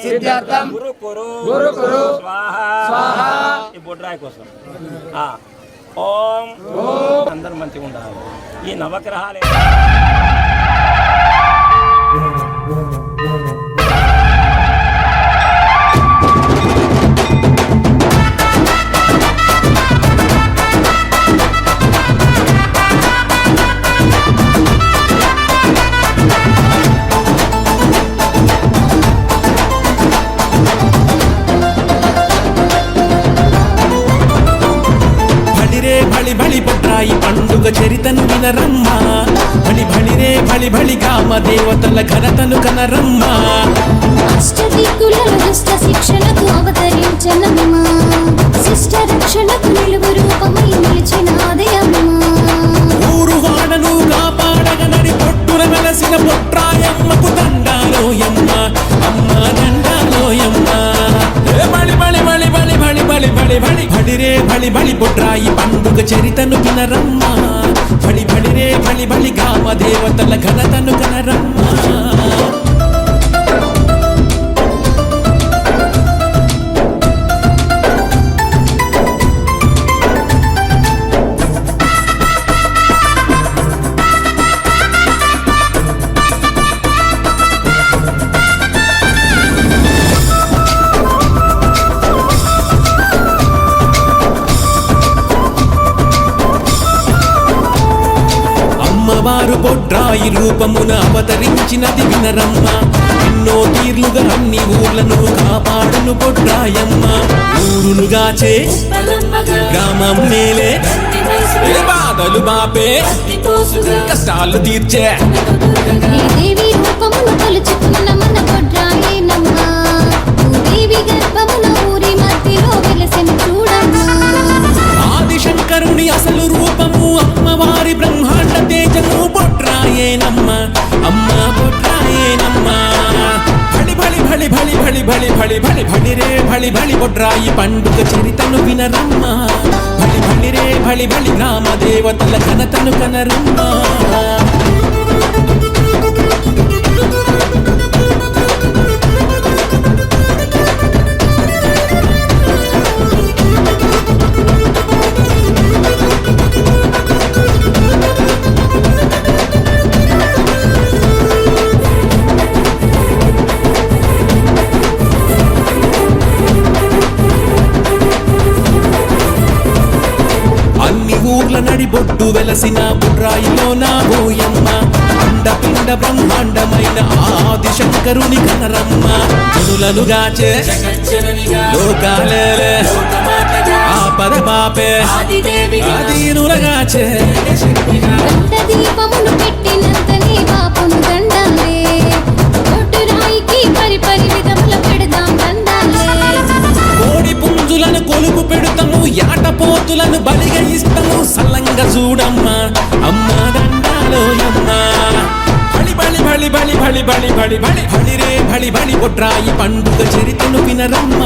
సిద్ధార్థం గురు కురు స్వాహా. ఈ బొడ్రాయి కోసం ఓం అందరూ మంచిగా ఉండాలి. ఈ నవగ్రహాలే బళి బొడ్రాయి పండుగ చరితను వినరమ్మ. బళి బళిరే బళి బళి కామ దేవతల ఘనతను కనరమ్మ. అష్టదిక్కులలో దుష్ట శిక్షణకు అవతరించనమ్మా. శిష్ట రక్షణకు నిలువు రూపమై నిలిచినాదే అమ్మా. ఊరు వాడను కాపాడగ నడి పొట్టున వెలసిన బొడ్రాయమ్మకు దండాలోయమ్మ. అమ్మ భళి భళి బొడ్రాయి పండుగ చరితను వినరమ్మ భళి భళి రే భళి భళి గ్రామ దేవతల ఘనతను కనరమ్మ అమ్మవారు బొడ్రాయి రూపమున అవతరించినది వినరమ్మ ఎన్నో తీర్లుగా అన్ని ఊర్లను కాపాడును బొడ్రాయమ్మ ఊరునుగాచే గ్రామం నేలే ఏ బాధలు బాపే కష్టాలు తీర్చే ఈ దేవి రూపమును కొలుచుకున్న మన బొడ్రాయేనమ్మ దేవి గర్భమున ఊరి మధ్యలో వెలసిన చూడమ్మా ఆదిశంకరుని అసలు రూపము అమ్మవారి బ్రహ్మాండ తేజము బొడ్రాయేనమ్మ అమ్మ బొడ్రాయేనమ్మ భళి భళి భళి భళి భళి భళి భళి భళి భళి రే భళి భళి బొడ్రాయి పండుగ చరితను వినరమ్మ భళి భళి రే భళి భళి గ్రామ దేవతల ఘనతను కనరమ్మ అన్ని ఊర్ల నడిబొడ్డు వెలసిన బుడ్రాయిలో నా బోయమ్మ అండపిండ బ్రహ్మాండమైన ఆదిశంకరుని కనరమ్మ జనులను గాచే లోకాలే ఆపద బాపే ఆదీనులగాచే గంట దీపమును పెట్టినంతనే బాపును దండాలే బొడ్రాయికి పరి విధముల పెడదాం దండాలే కోడి పుంజులను కొలుపు పెడతాము యాటపోతులను బలిగా ఇస్తాము సల్లంగా చూడమ్మ అమ్మ దండాలోయమ్మ బలి బలి బలి బలి బలి బలి బలి బలి బలి రే బలి బలి బొడ్రాయి పండుగ చరితను వినరమ్మ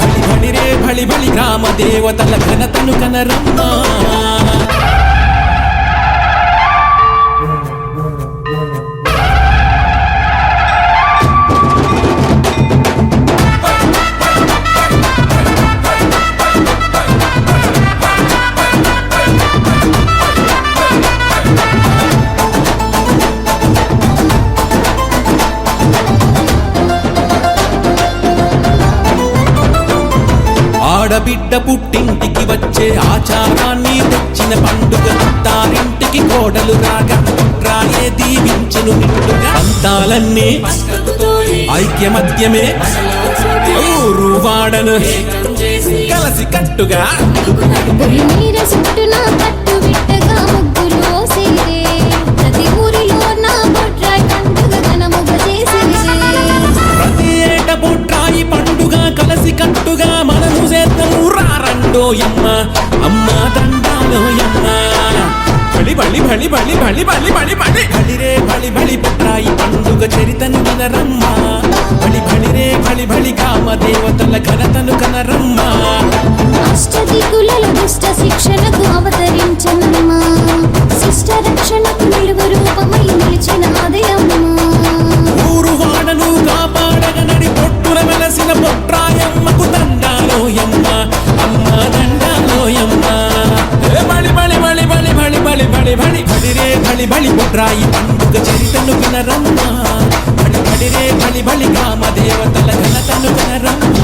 బలి బలి రే బలి బలి గ్రామ దేవతల ఘనతను కనరమ్మ ఆడబిడ్డ పుట్టింటికి వచ్చే ఆచారాన్ని తెచ్చిన పండుగ తారింటికి కోడలు రాగా రాయే దీవించెను నిండుగా అంతాలన్నీ ఐక్యమత్యమే ఊరు వాడను కలసి కట్టుగా నీర చుట్టూన కట్టు బిట్టగా ముగ్గులు ఓసేరే ప్రతి ఊరిలో నా బొడ్రాయి పండుగ ఘనముగా చేసేరే ప్రతి ఏట బొడ్రాయి పండుగ కలసి కట్టుగా మనము చేద్దాము రారండోయమ్మ అమ్మ దండాలోయమ్మ బలి బలి బలి బలి బలి బలి బలి బలి బలి రే బలి బలి బొడ్రాయి పండుగ చరితను వినరమ్మ బలి బలి రే బలి బలి గ్రామ దేవతల ఘనతను కనరమ్మ అష్టదిక్కులలో దుష్ట శిక్షణకు అవతరించనమ్మా శిష్ట రక్షణకు నిలువ రూపమై నిలిచిన ఆదయమ్మ ఊరు వాడను కాపాడగ నడి పొట్టుల వెలసిన బొడ్రాయమ్మకు దండాలోయమ్మ అమ్మ దండాలోయమ్మ బలి బలి బలి బలి బలి బలి బలి బలి బలి రే బలి బలి బొడ్రాయి పండుగ చరితను వినరమ్మ బలి బలి రే బలి బలి గ్రామ దేవతల ఘనతను కనరమ్మ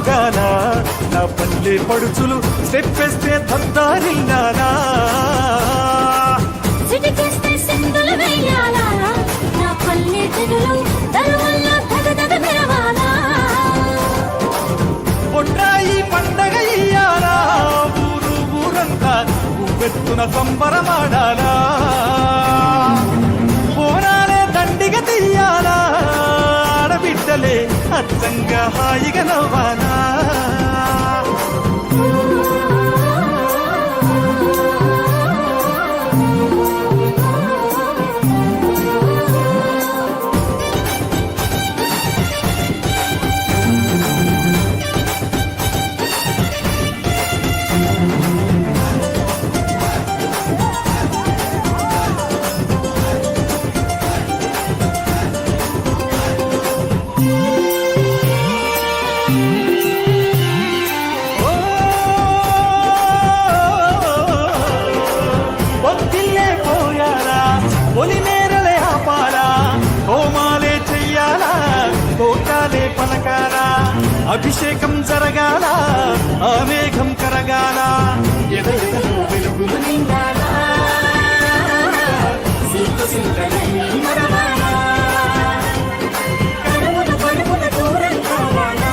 మోగాల నా పల్లె పడుచులు స్టెప్ వేస్తే దద్దారిల్లాలా సిటికేస్తే సింధులు వేయాలా నా పల్లె జనులు దరువుల్లో దగదగ మెరవాలా బొడ్రాయి పండగ ఇయ్యాలా ఊరు ఊరంతా ఉవ్వెత్తున సంబరమాడాలా బోనాలే దండిగా తీయాలా ఆడబిడ్డలే అచ్చంగా హాయిగా నవ్వాలా ఒత్తిల్లే పోయాలా ఒలి నేరలే ఆపాలా హోమాలే చెయ్యాలా కోటాలే పలకాలా అభిషేకం జరగాల ఆ మేఘం కరగాల ఎదలో వెలుగులు నిండాలా సీత సింతలన్నీ మరవాలా కరువుల పడుపుల దూరం కావాలా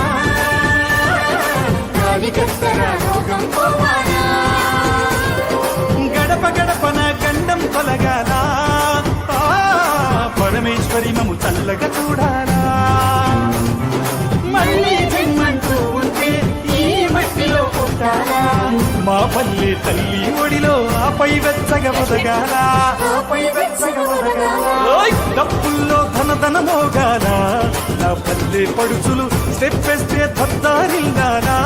కాలికత్తెర రోగం పోవాలా గడప గడపన గండం తొలగాల ఆ, పరమేశ్వరి మము చల్లగా చూడాలా మళ్ళీ జన్మంటూ ఉంటే ఈ మట్టిలో పుట్టాలా మా పల్లె తల్లి ఒడిలో ఆపై వెచ్చగా మొదగాల ఆపై వెచ్చగా ఒరగాలా ఓయ్ డప్పుల్లో ధన మోగాల నా పల్లె పడుచులు స్టెప్ వేస్తే దద్దారిల్లాలా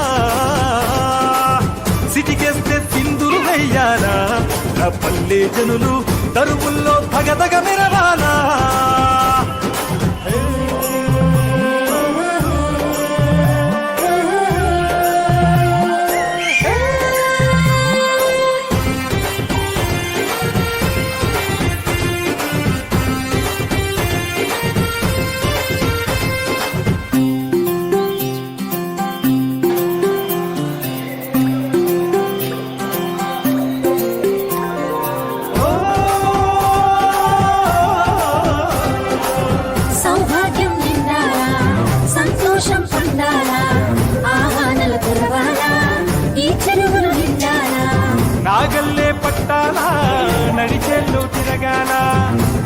సిటికేస్తే సింధులు వెయ్యాలా నా పల్లె జనులు దరువుల్లో దగదగ మెరవాలా సౌభాగ్యం నిండాలా సంతోషం పొందాలా ఆహ్వానాలు కురవాలా ఈ చెరువులు నిండాలా నాగల్లే పట్టాలా నడిచేళ్ళు తిరగాల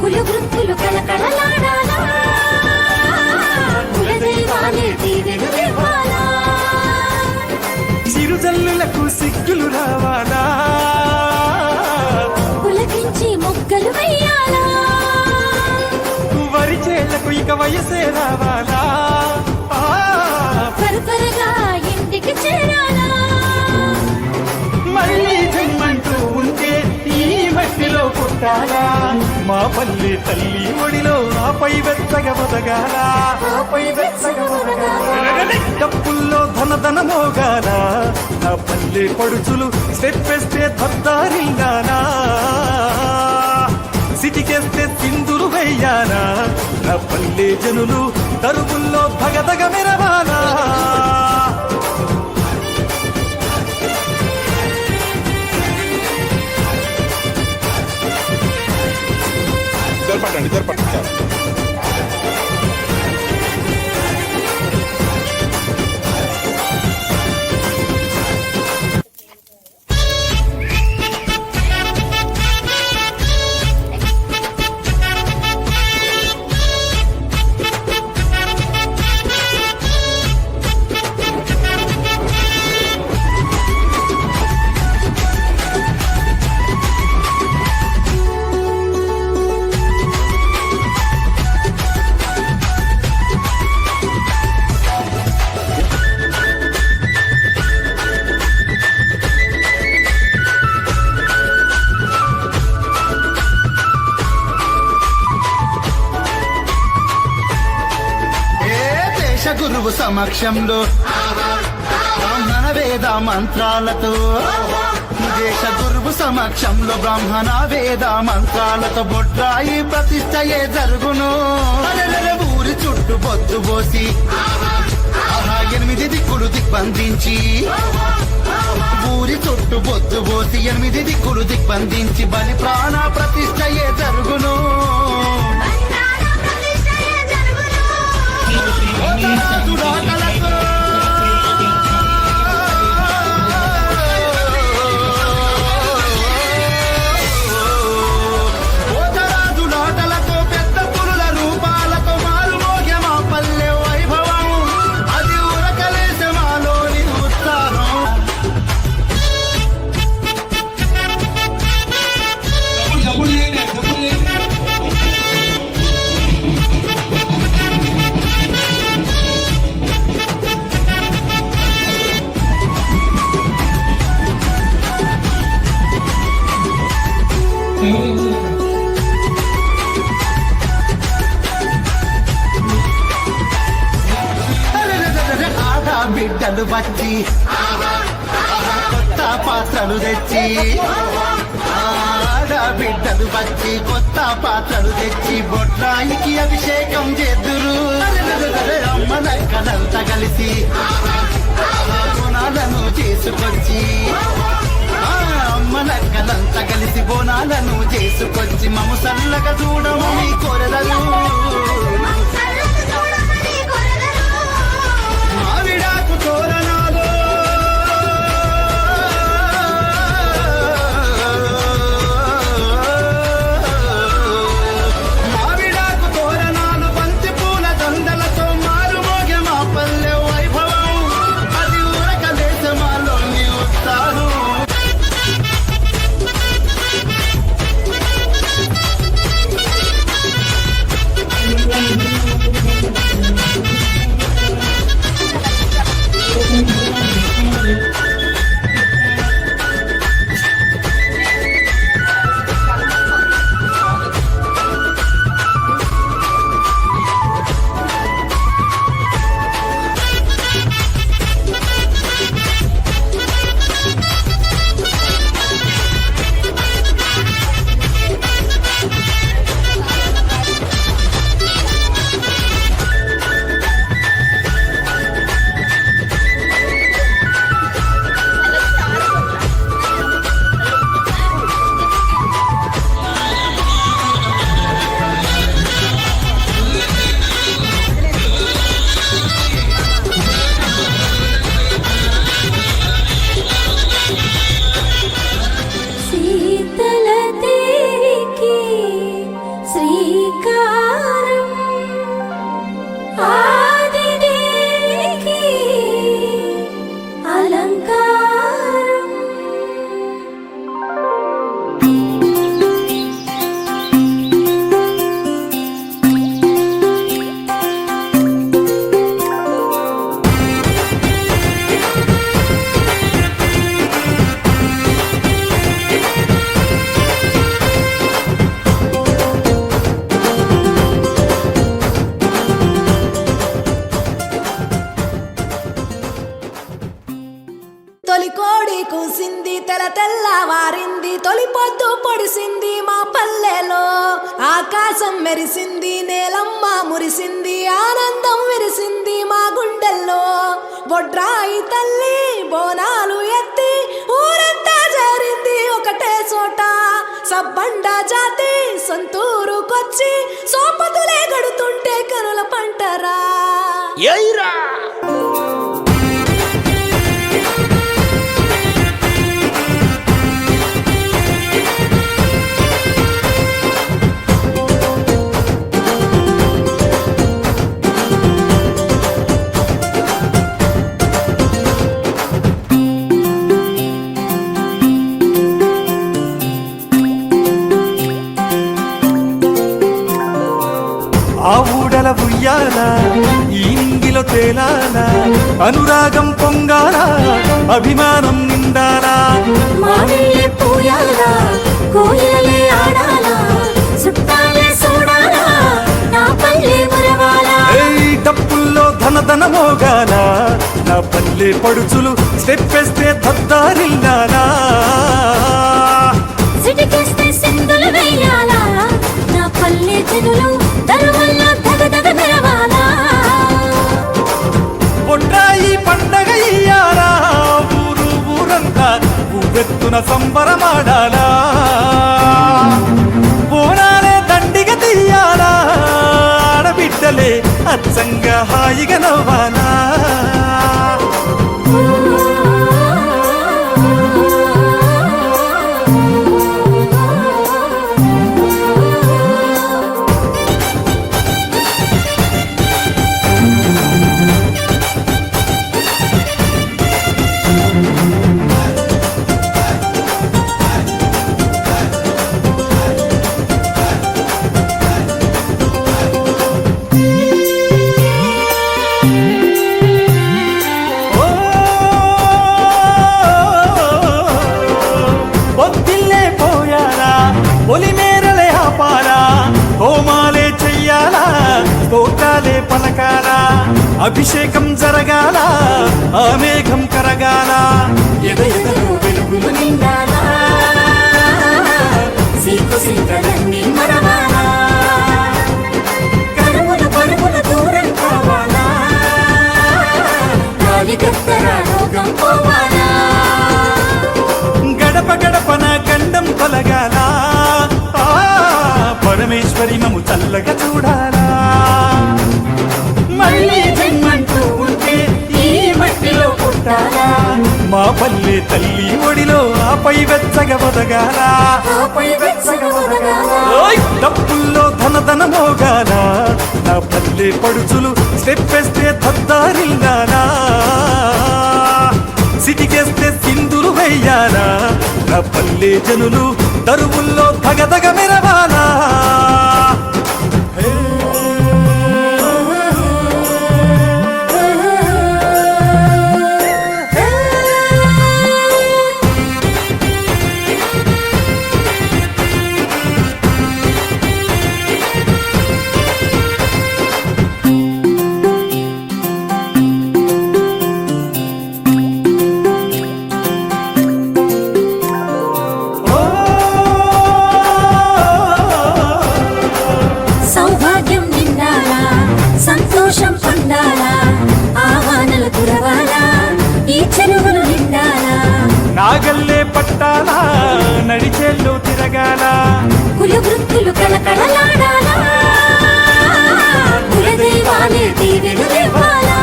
కులు వృత్తులు కలకలలాడాలా కులదైవాలే దీవెలు ఇవ్వాలా చిరుజల్లులకు సిగ్గులు రావాలా పులకించి మొగ్గలు వెయ్యాలా వరి చేళ్లకు ఇక వయసే రావాలా ఆ, త్వరగా ఇంటికి చేరాలా మళ్ళీ జన్మంటూ ఉంటే ఈ మట్టిలో పుట్టాలా మా పల్లె తల్లి ఒడిలో ఆపై వెచ్చగా మొదగాల ఆపై వెచ్చగా ఒరగాలా డప్పుల్లో ధన మోగాల నా పల్లె పడుచులు స్టెప్ వేస్తే దద్దారిల్లాలా సిటికేస్తే సింధులు వెయ్యాలా నా పల్లె జనులు దరువుల్లో దగదగ మెరవాలా గురువు సమక్షంలో బ్రాహ్మణ వేద మంత్రాలతో దేశ గురువు సమక్షంలో బ్రాహ్మణ వేద మంత్రాలతో బొడ్రాయి ప్రతిష్టయే జరుగును ఊరి చుట్టూ బొద్దు పోసి 8 దిక్కులు దిగ్బంధించి ఊరి చుట్టూ బొద్దు పోసి 8 దిక్కులు దిగ్బంధించి బలి ప్రాణ ప్రతిష్టయే జరుగును. ఓతరాజులాటలతో పెద్ద పులుల రూపాలతో మారుమోగే మా పల్లె వైభవం, అది ఉరకలేసే మాలోని ఉత్సాహం. బిడ్డలు వచ్చి కొత్త పాత్రలు తెచ్చి బిడ్డలు వచ్చి కొత్త పాత్రలు తెచ్చి బొట్రాయికి అభిషేకం చేద్దురు. అమ్మలక్కలంతా కలిసి బోనాలను చేసుకొచ్చి అమ్మలక్కలంతా కలిసి బోనాలను చేసుకొచ్చి మము సల్లగా చూడమని కోరదరు. మావిడాకు తోరణాలు మావిడాకు తోరణాలు బంతి పూల దండలతో మారుమోగే మా పల్లె వైభవం, అది ఊరకలేసే మాలోని ఉత్సాహం. శీతల దేవికి శ్రీకారం, ఆదిదేవికి అలంకారం. తొలి కోడి కూసింది, తెల్లవారింది, తొలి పొద్దు పొడిసింది మా పల్లెలో. ఆకాశం మెరిసింది, నేలమ్మ మురిసింది, ఆనందం విరిసింది మా గుండెల్లో. బొడ్రాయి తల్లి బోనాలు ఎత్తి ఊరంతా జారింది ఒకటే చోట. సబ్బండ జాతి సొంతూరుకొచ్చి సోపతులే గడుతుంటే కనుల పంటరా. ఆ ఊడల ఉయ్యాల ఈ నింగిలో తేలాల, అనురాగం పొంగాల, అభిమానం నిండాలా. మావిళ్ళే పూయాలా, కోయిలలే ఆడాలా, చుట్టాలే చూడాలా, నా పల్లె మురవాలా. డప్పుల్లో ధన ధన మోగాల, నా పల్లె పడుచులు స్టెప్ వేస్తే దద్దారిల్లాలా. సిటికేస్తే సిందులు వేయాలా, నా పల్లె జనులు దరువల్ల దగదగ మెరవాలా. బొడ్రాయి ఊరున సంబరమాడాలా బోనాలే దండిగా తీయాలా ఆడబిడ్డలే అచ్చంగా హాయిగా నవ్వాలా ఒలిమేరలే ఆపాలా హోమాలే చెయ్యాలా స్తోత్రాలే పలకాలా అభిషేకం జరగాల ఆ మేఘం కరగాల ఎదెదలో వెలుగులు నిండాలా సీకు సీతలన్నీ మరవాలా కరువులు పరుగుల దూరం కావాలా గాలి గత్తర రోగం పోవాలా గడప గడపన గండం తొలగాల పరమేశ్వరి మము చల్లగా చూడాలా మళ్ళీ జన్మంటూ ఉంటే ఈ మట్టిలో పుట్టాలా మా పల్లె తల్లి ఒడిలో ఆపై వెచ్చగా ఒదగాల డప్పుల్లో ధన మోగాల నా పల్లె పడుచులు స్టెప్ వేస్తే తద్దారిల్లాలా సిటికేస్తే సింధులు వెయ్యాలా నా పల్లె జనులు దరువుల్లో తగదగ మెరవాలా సౌభాగ్యం నిండాలా సంతోషం పొందాలా ఆహ్వానాలు కురవాలా ఈ చెరువులు నిండాలా నాగల్లే పట్టాలా నడిచేళ్ళు తిరగాల కుల వృత్తులు కళకళలాడాలా కులదైవాలే దీవెలు లేవాలా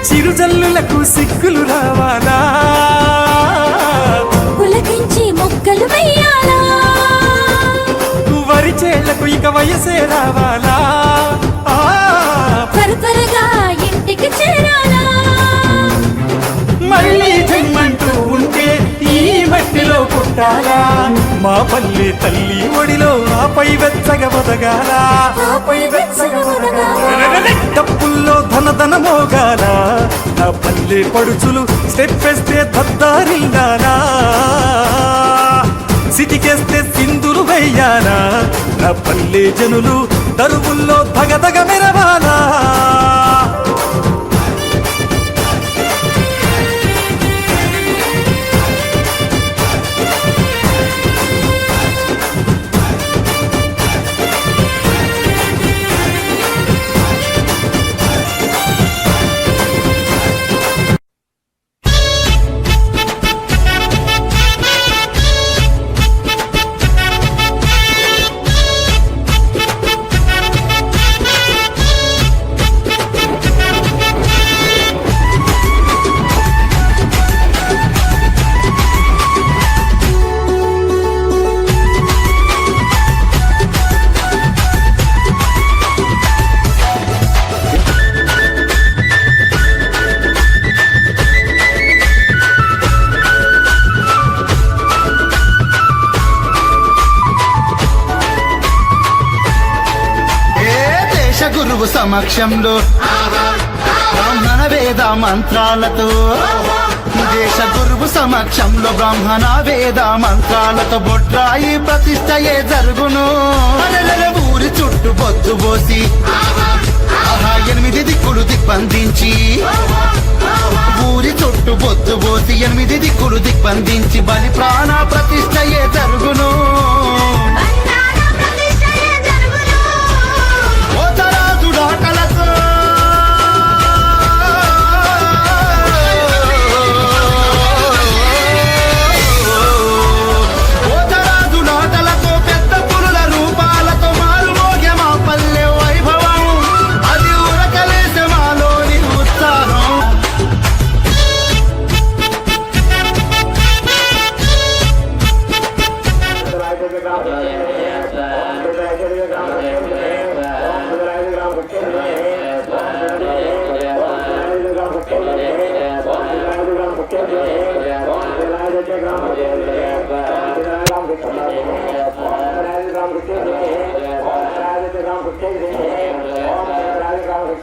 చిరుజల్లులకు సిగ్గులు రావాలా పులకించి మొక్కలు వెయ్యాలా వరిచేళ్లకు ఇక వయసే రావాలా త్వరగా ఇంటికి చేరాలా మళ్ళీ జన్మంటూ ఉంటే ఈ మట్టిలో పుట్టాలా మా పల్లె తల్లి ఒడిలో ఆపై వెచ్చగా ఒదగాల డప్పుల్లో ధన మోగాల నా పల్లె పడుచులు స్టెప్ వేస్తే దద్దారిల్లాలా సిటికేస్తే సింధులు వెయ్యాలా నా పల్లె జనులు దరువుల్లో తగదగ మెరవాలా గురువు సమక్షంలో బ్రాహ్మణ వేద మంత్రాలతో దేశ గురువు సమక్షంలో బ్రాహ్మణ వేద మంత్రాలతో బొడ్రాయి ప్రతిష్టయే జరుగును ఊరి చుట్టూ బొద్దు పోసి 8 దిక్కులు దిగ్బంధించి ఊరి చుట్టూ బొద్దు పోసి 8 దిక్కులు దిగ్బంధించి బలి ప్రాణ ప్రతిష్టయే జరుగును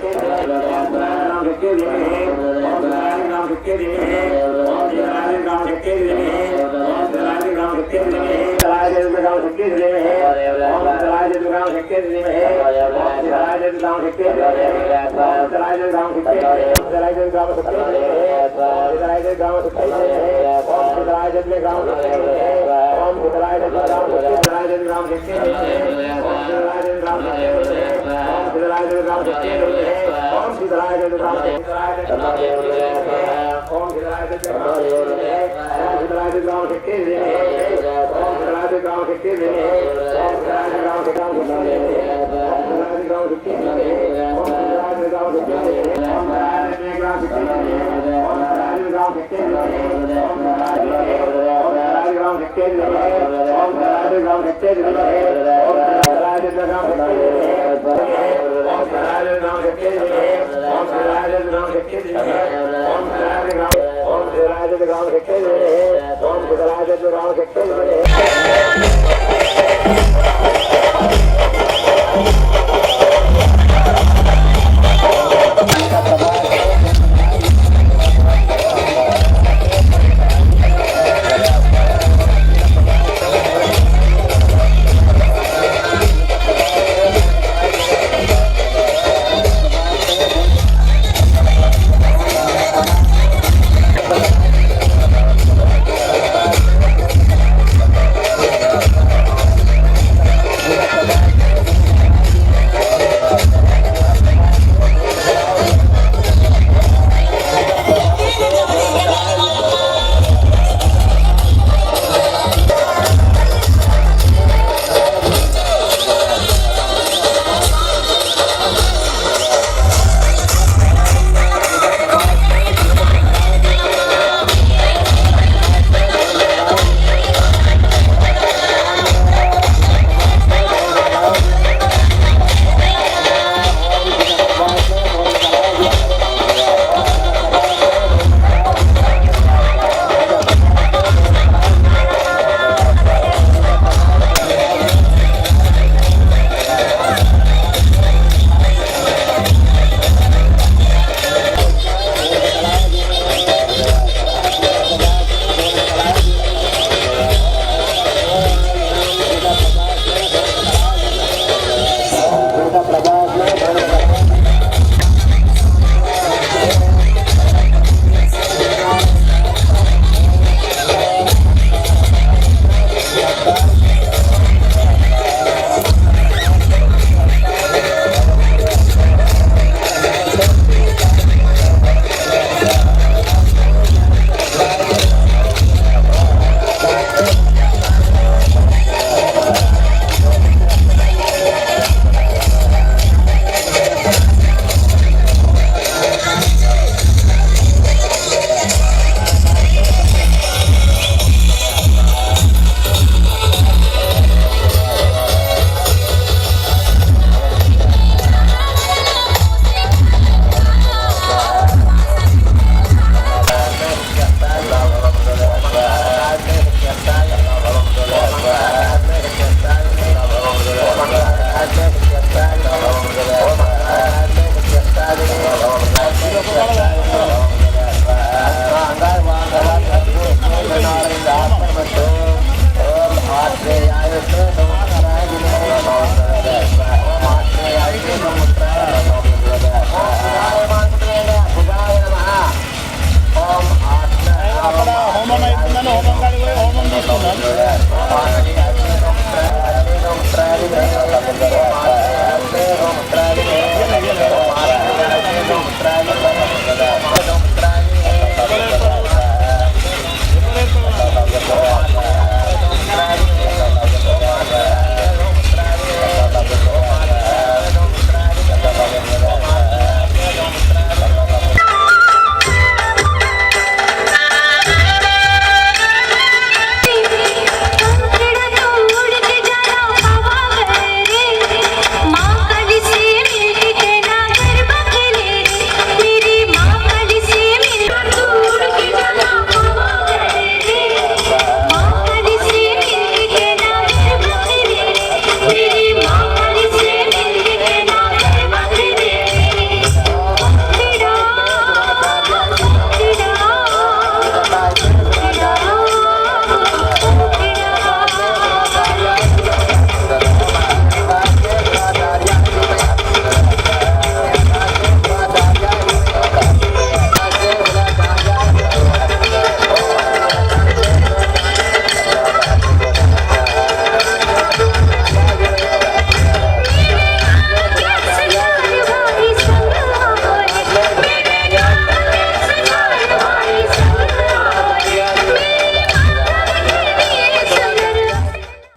Om